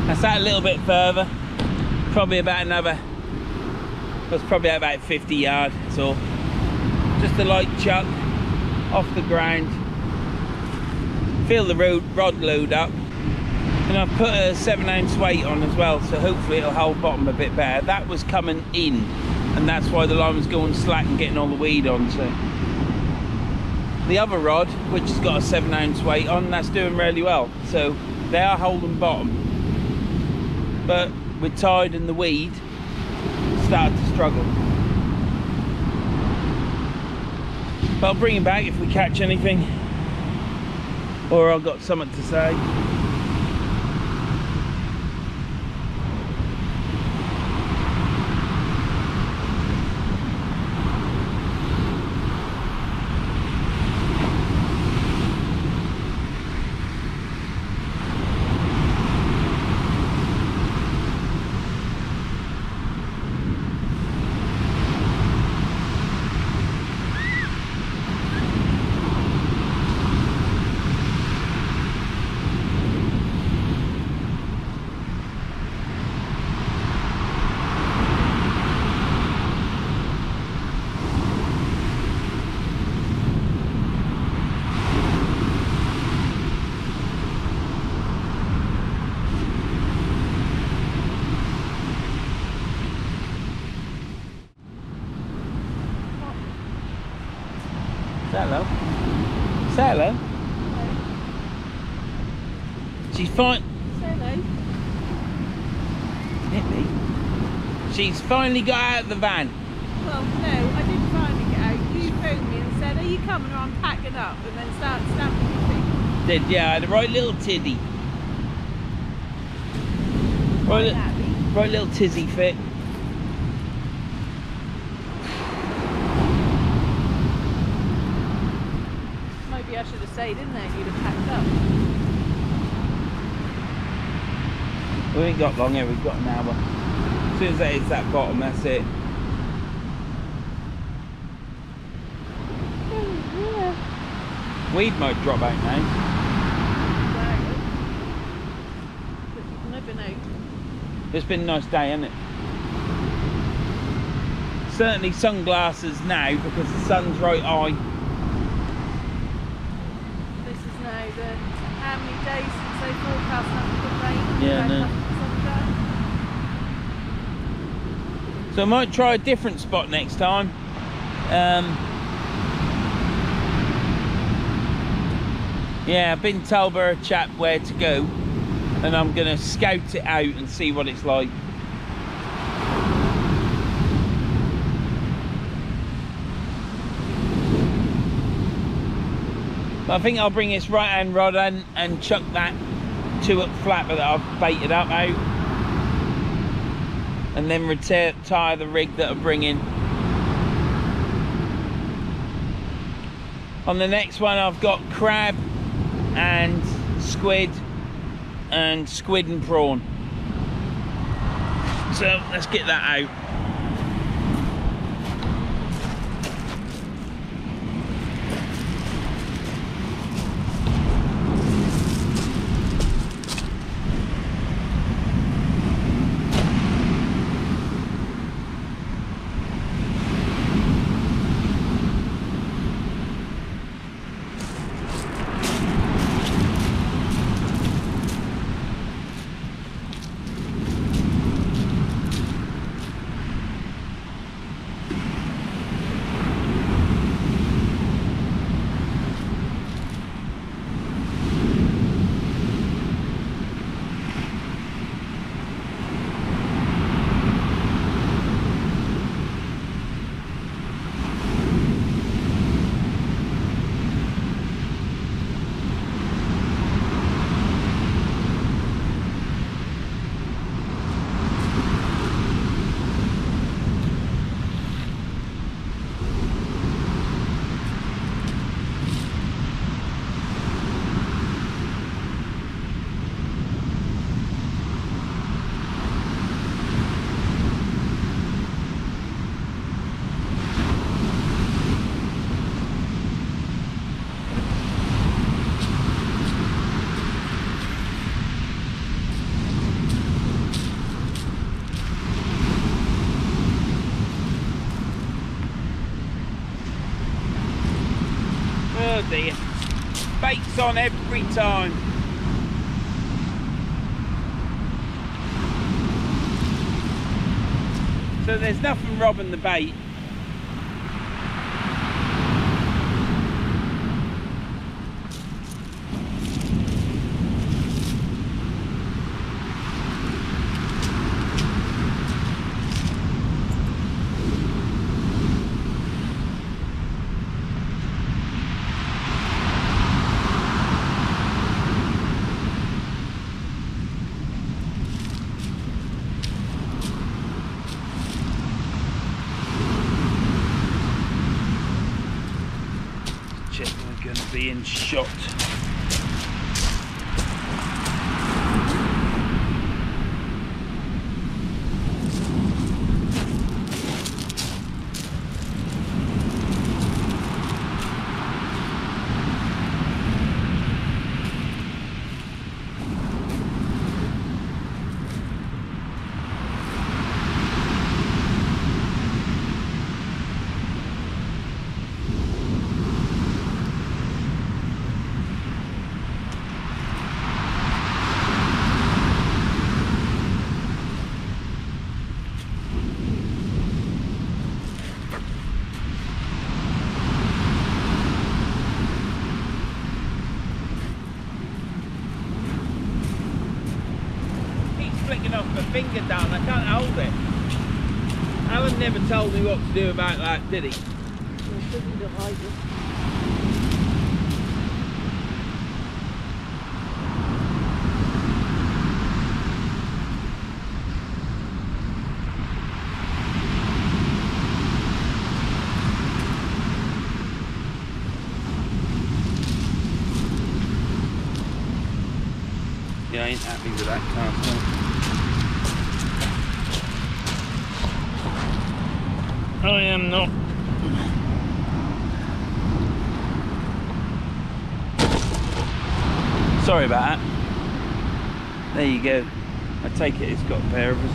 That's that a little bit further, probably about another, that's probably about 50 yards, that's all. Just a light chuck off the ground, feel the rod load up, and I've put a 7-ounce weight on as well, so hopefully it'll hold bottom a bit better. That was coming in, and that's why the line was going slack and getting all the weed on. So the other rod, which has got a 7-ounce weight on, that's doing really well, so they are holding bottom. But with tide and the weed, started to struggle. But I'll bring him back if we catch anything, or I've got something to say. Hello. Say hello. Hello. She's fine. Say hello. Hit me. She's finally got out of the van. Well, no, I didn't finally get out. You phoned me and said, are you coming, or I'm packing up, and then started stamping your feet. Did, yeah, I had a right little tiddy. Right little tizzy fit. Maybe I should have stayed in there and you'd have packed up. We ain't got long here, we've got an hour. As soon as that hits that bottom, that's it. Weed might drop out now. But you've never know. It's been a nice day, hasn't it? Certainly sunglasses now because the sun's right high. This is now the how many days since they forecast nothing but rain? Yeah, no. So I might try a different spot next time. Yeah, I've been told by a chap where to go, and I'm gonna scout it out and see what it's like. But I think I'll bring this right hand rod in and chuck that 2-up flapper that I've baited up out, and then retire the rig that I bring in. On the next one I've got crab and squid and prawn. So let's get that out. Oh dear. Bait's on every time. So there's nothing robbing the bait. We're going to be in shot. Flicking off my finger down, I can't hold it. Alan never told me what to do about that, did he? Yeah, I ain't happy with that cast. I am not. Sorry about that. There you go. I take it it's got a pair of us.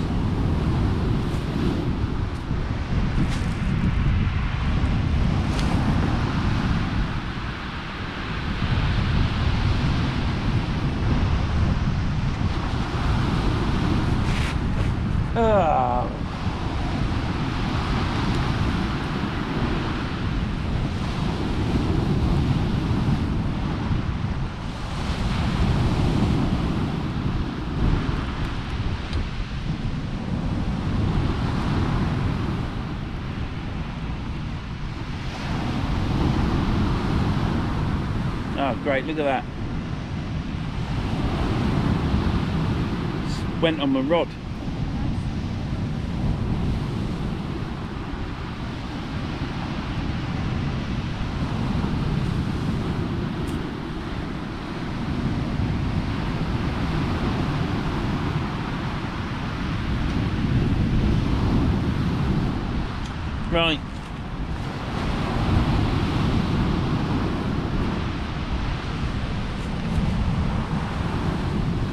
Oh. Oh great, look at that. Just went on my rod. Right.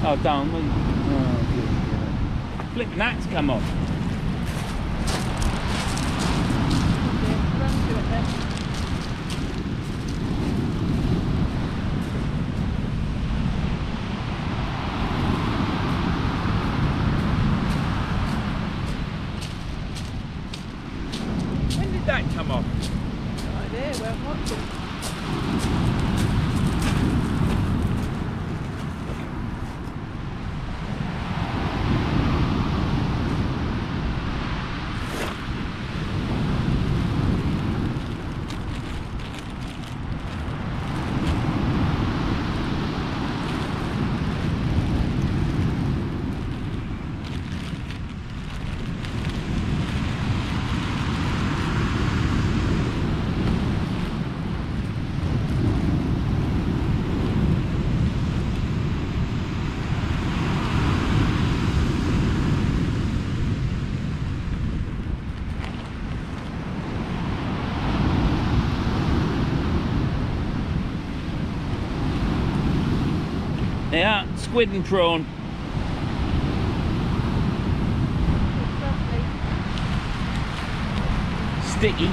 Oh, down. Oh, good. Flipping that's come off. When did that come off? No idea, we're watching. Yeah, squid and prawn. Sticky.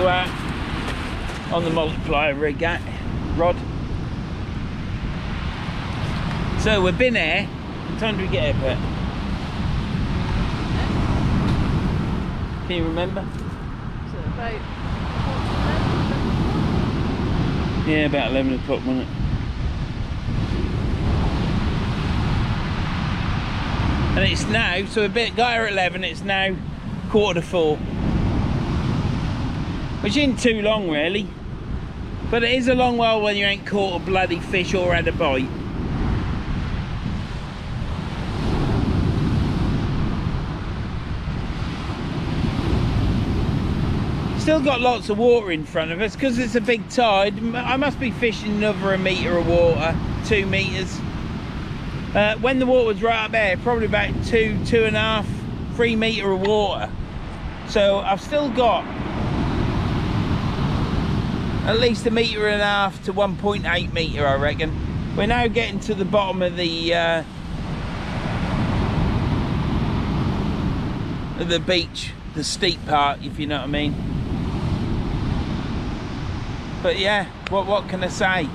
go out on the multiplier rig rod. So we've been here. What time did we get here, Pet? Can you remember? So about Yeah, about 11 o'clock, wasn't it? And it's now, so we got here at 11, it's now 4:45. Which isn't too long really. But it is a long while when you ain't caught a bloody fish or had a bite. Still got lots of water in front of us because it's a big tide. I must be fishing another 1 metre of water, 2 metres. When the water was right up there, probably about 2.5, 3 metre of water. So I've still got at least 1.5 metres to 1.8 metre, I reckon. We're now getting to the bottom of the beach, the steep part, if you know what I mean. But yeah, what can I say?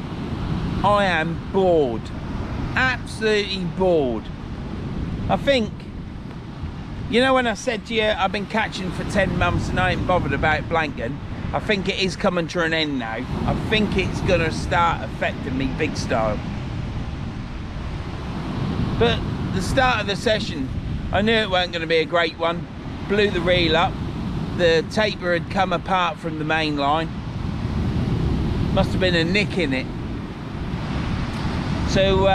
I am bored. Absolutely bored. I think, you know when I said to you I've been catching for 10 months and I ain't bothered about blanking, I think it is coming to an end now. I think it's gonna start affecting me big style. But the start of the session, I knew it weren't gonna be a great one. Blew the reel up, the taper had come apart from the main line. Must have been a nick in it. So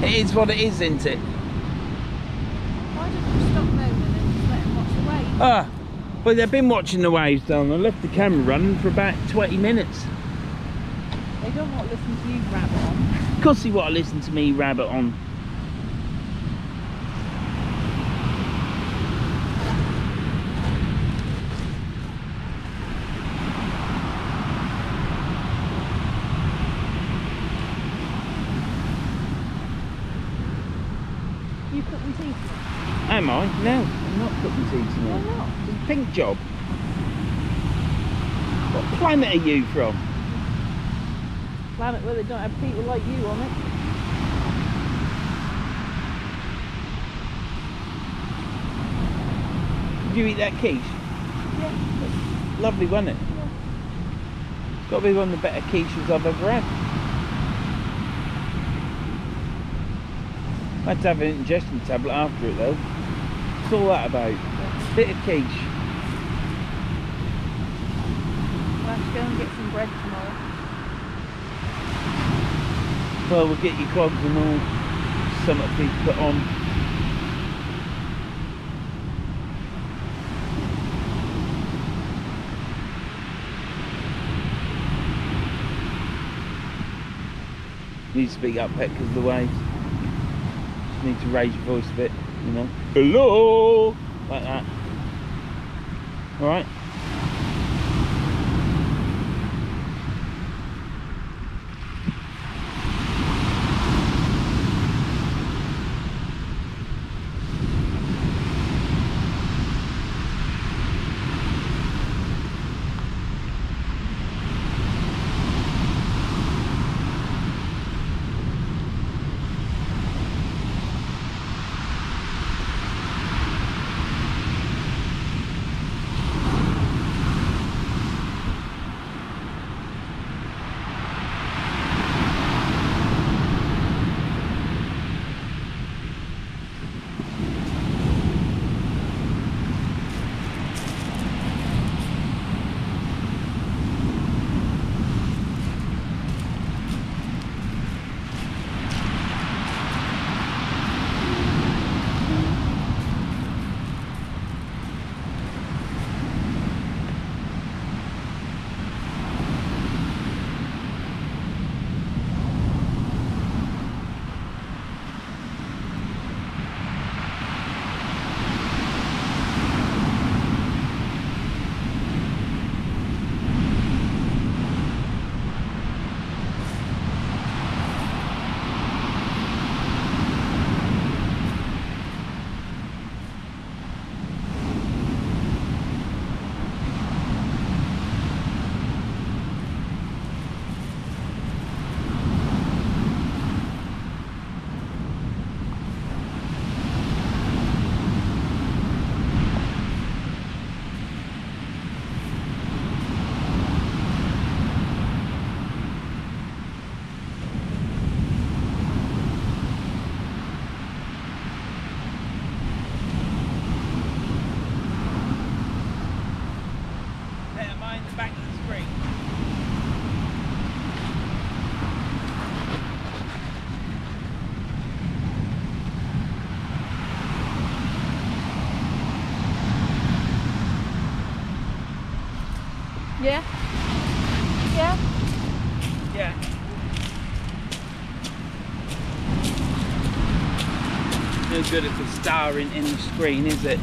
it is what it is, isn't it? Why don't you stop moaning and just let them watch the waves? Ah, well, they've been watching the waves down. I left the camera running for about 20 minutes. They don't want to listen to you rabbit on. Of course they want to listen to me rabbit on. You put them teeth in. Am I? No, I'm not putting teeth in Why it. not? It's a pink job. What planet are you from? Planet where they don't have people like you on it. Did you eat that quiche? Yeah. Lovely, wasn't it? Yeah. It's got to be one of the better quiches I've ever had. I had to have an indigestion tablet after it though. What's all that about? Yeah. Bit of quiche. Why don't you go and get some bread tomorrow? Well, we'll get your clogs and all. Something for you to put on. You need to speak up, Pet, because of the waves. Just need to raise your voice a bit, you know. Hello! Like that. Alright? Yeah. Yeah. Yeah. No good if it's starring in the screen, is it?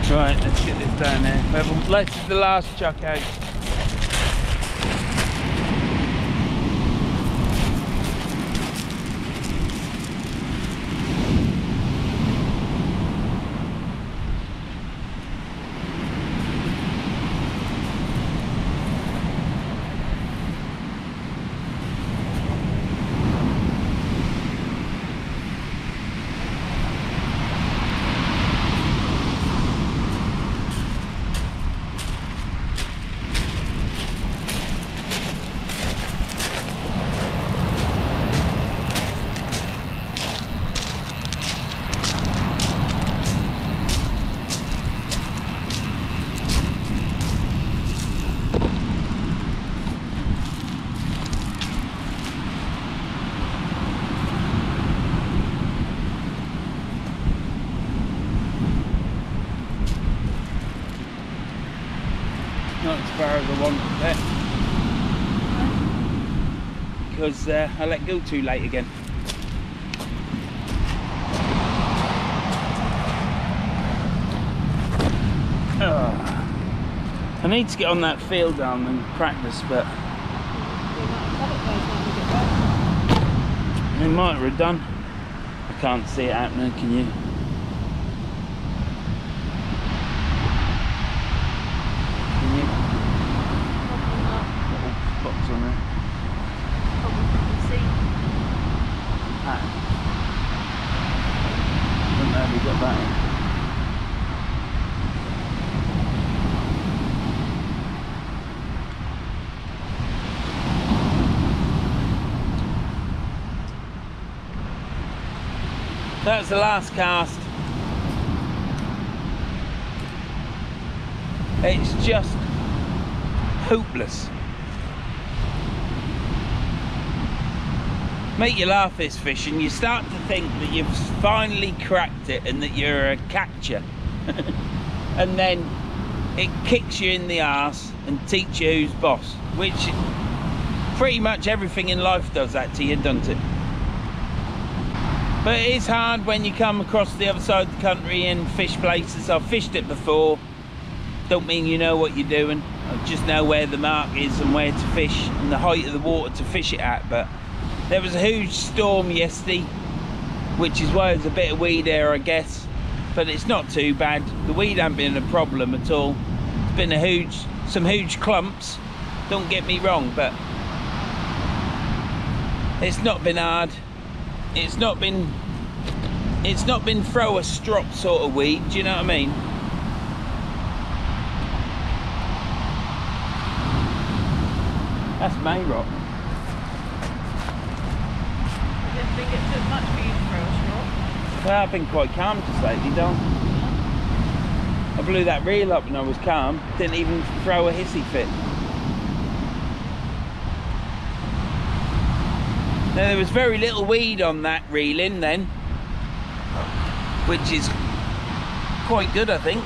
Right, let's get this down there. Let's the last chuck out. Not as far as I wanted it, because I let go too late again. I need to get on that field down and practice, but we might have done. I can't see it happening, can you? Spots on there. I don't know if we got that in. That's the last cast. It's just hopeless. Make you laugh this fishing. You start to think that you've finally cracked it and that you're a catcher. And then it kicks you in the arse and teaches you who's boss. Which pretty much everything in life does that to you, doesn't it? But it is hard when you come across the other side of the country and fish places. I've fished it before. Don't mean you know what you're doing. I just know where the mark is and where to fish and the height of the water to fish it at. But there was a huge storm yesterday, which is why there's a bit of weed there, I guess. But it's not too bad. The weed hasn't been a problem at all. It's been some huge clumps. Don't get me wrong, but it's not been hard. It's not been throw a strop sort of weed, do you know what I mean? That's Mayrock. I didn't think it took much for you to throw a straw. Well, I've been quite calm just lately, don't I? Blew that reel up when I was calm. Didn't even throw a hissy fit. Now, there was very little weed on that reeling then, which is quite good, I think.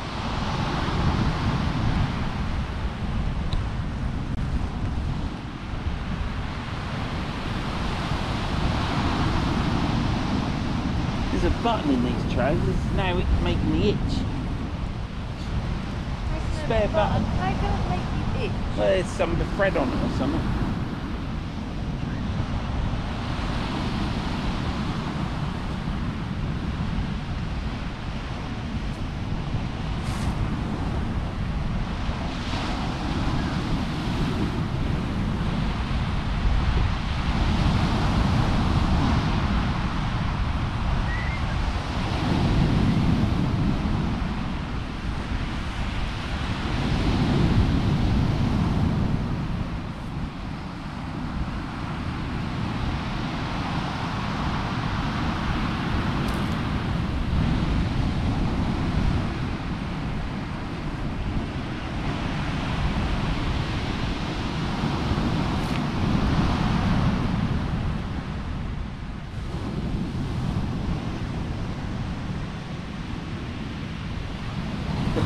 There's a button in these trousers, now it's making me itch. Spare button. I don't make you itch. Well, there's some thread on it or something.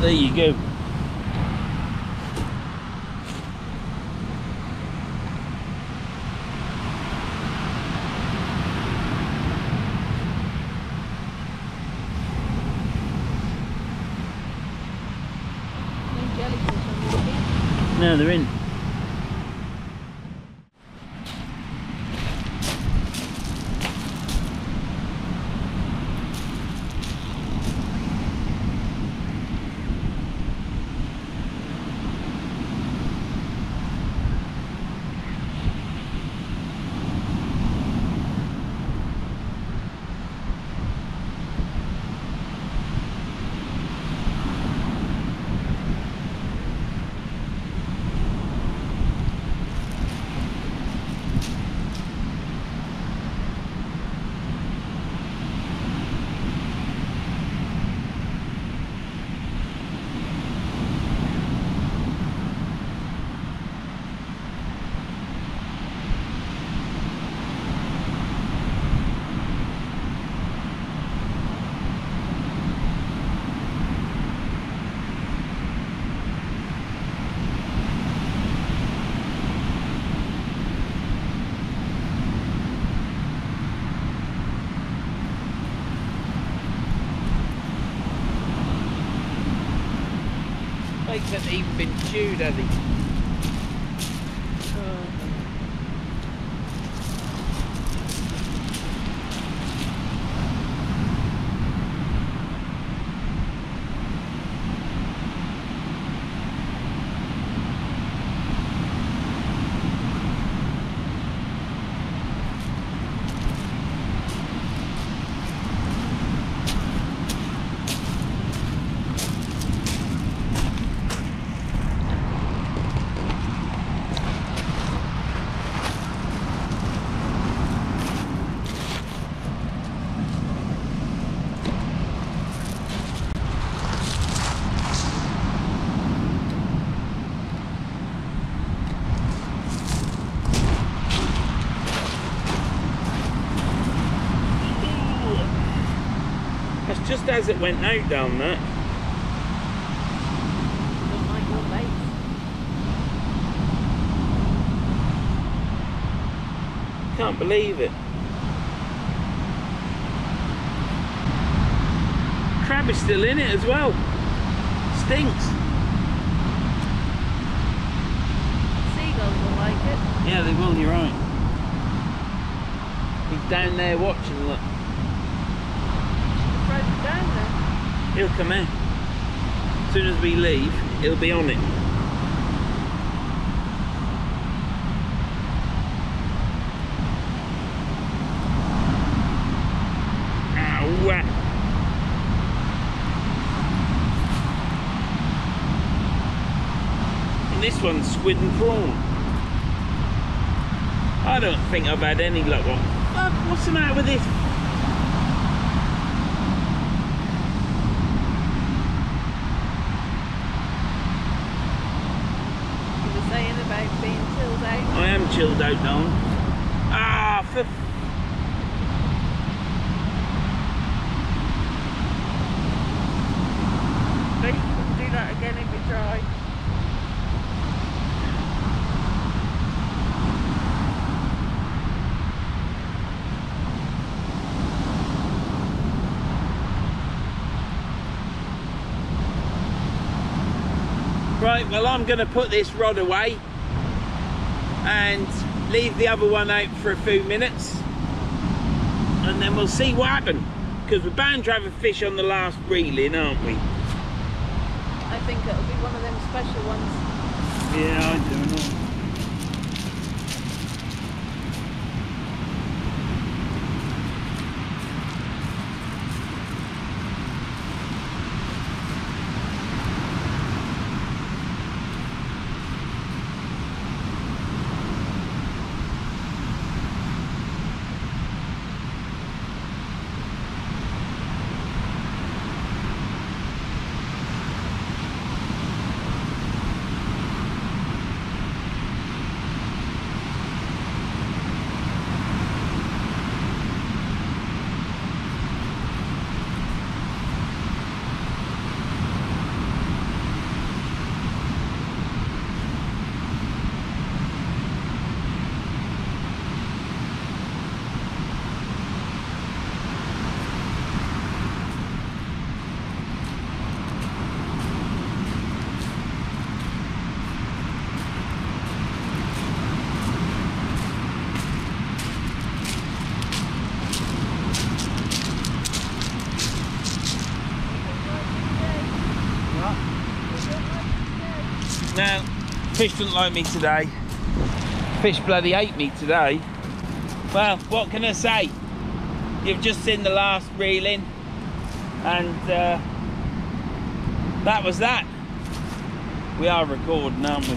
There you go. No jellyfish on this bit. No, they're in. Legs haven't even been chewed, have they? Just as it went out down that. Don't like your baits. Can't believe it. Crab is still in it as well. Stinks. Seagulls will like it. Yeah, they will, you're right. He's down there watching, look. Down there. He'll come in. As soon as we leave, he'll be on it. Ow! And this one's squid and prawn. I don't think I've had any luck. Fuck, what's the matter with this? About being chilled out. I am chilled out, Don. Ah, for... Please do that again if you try. Right, well, I'm going to put this rod away and leave the other one out for a few minutes, and then we'll see what happens, because we're bound to have a fish on the last reeling, aren't we? I think it'll be one of them special ones. Yeah, I do know. Fish didn't like me today. Fish bloody ate me today. Well, what can I say? You've just seen the last reeling, and that was that. We are recording, aren't we?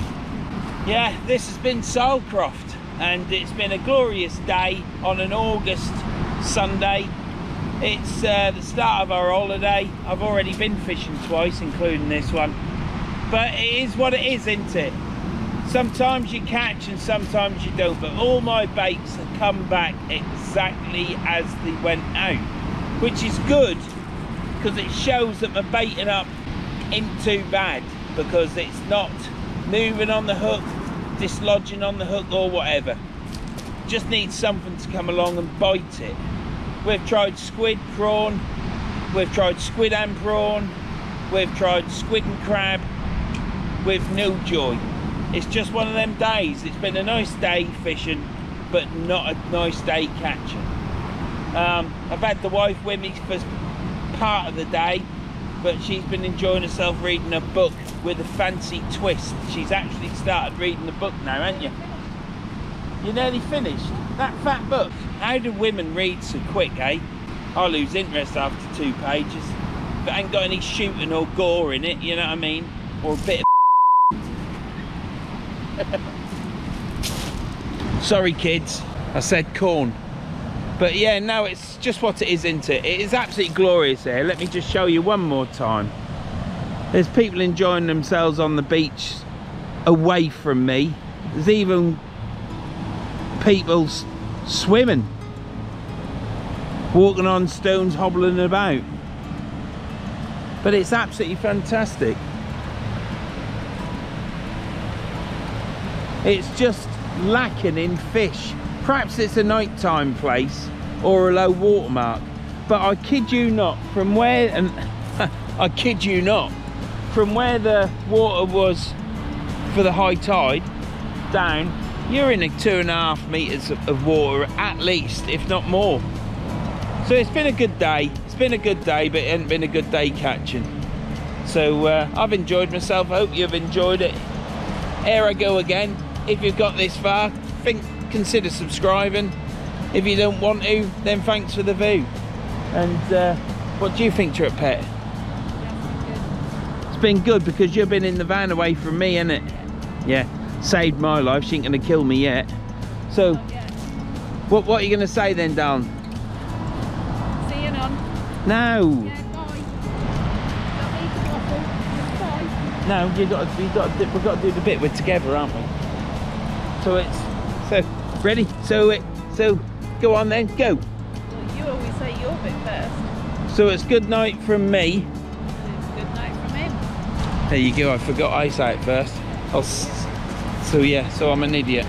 Yeah, this has been Silecroft, and it's been a glorious day on an August Sunday. It's the start of our holiday. I've already been fishing twice, including this one, but it is what it is, isn't it? Sometimes you catch and sometimes you don't, but all my baits have come back exactly as they went out, which is good, because it shows that my baiting up ain't too bad, because it's not moving on the hook, dislodging on the hook or whatever. Just needs something to come along and bite it. We've tried squid, prawn, we've tried squid and prawn, we've tried squid and crab with no joy. It's just one of them days. It's been a nice day fishing, but not a nice day catching. I've had the wife with me for part of the day, but she's been enjoying herself reading a book with a fancy twist. She's actually started reading the book now, haven't you? You nearly finished? That fat book. How do women read so quick, eh? I lose interest after 2 pages. If it ain't got any shooting or gore in it, you know what I mean? Or a bit of sorry kids, I said corn. But yeah, no, it's just what it is, isn't it? It is absolutely glorious here. Let me just show you one more time. There's people enjoying themselves on the beach away from me. There's even people swimming, walking on stones, hobbling about. But it's absolutely fantastic. It's just lacking in fish. Perhaps it's a nighttime place or a low water mark, but I kid you not, from where, and I kid you not, from where the water was for the high tide down, you're in a 2.5 meters of water at least, if not more. So it's been a good day. It's been a good day, but it hasn't been a good day catching. So I've enjoyed myself. I hope you've enjoyed it. Here I go again. If you've got this far, consider subscribing. If you don't want to, then thanks for the view. And what do you think, Trip Pet? It's been good because you've been in the van away from me, innit? Yeah, saved my life. She ain't gonna kill me yet. So, what are you gonna say then, darling? See you on. No. Yeah, bye. Don't need to waffle. Just bye. No, we've got to do the bit. We're together, aren't we? So ready? So go on then, go. Well, you always say your bit first. So it's good night from me. It's good night from him. There you go. I forgot I say it first. So yeah. So I'm an idiot.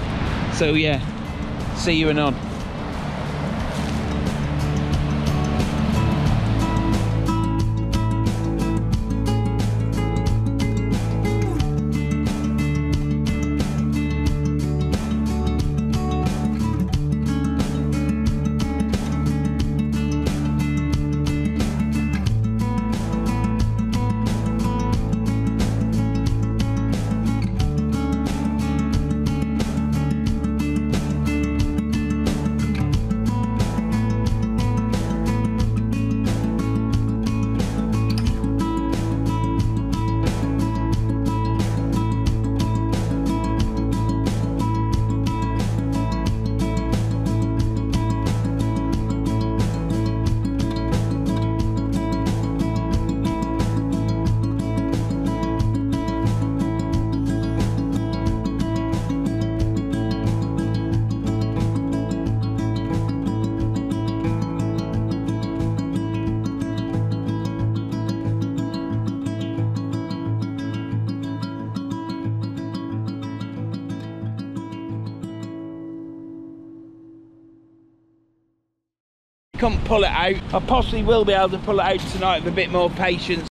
So yeah. See you and on. Couldn't pull it out. I possibly will be able to pull it out tonight with a bit more patience.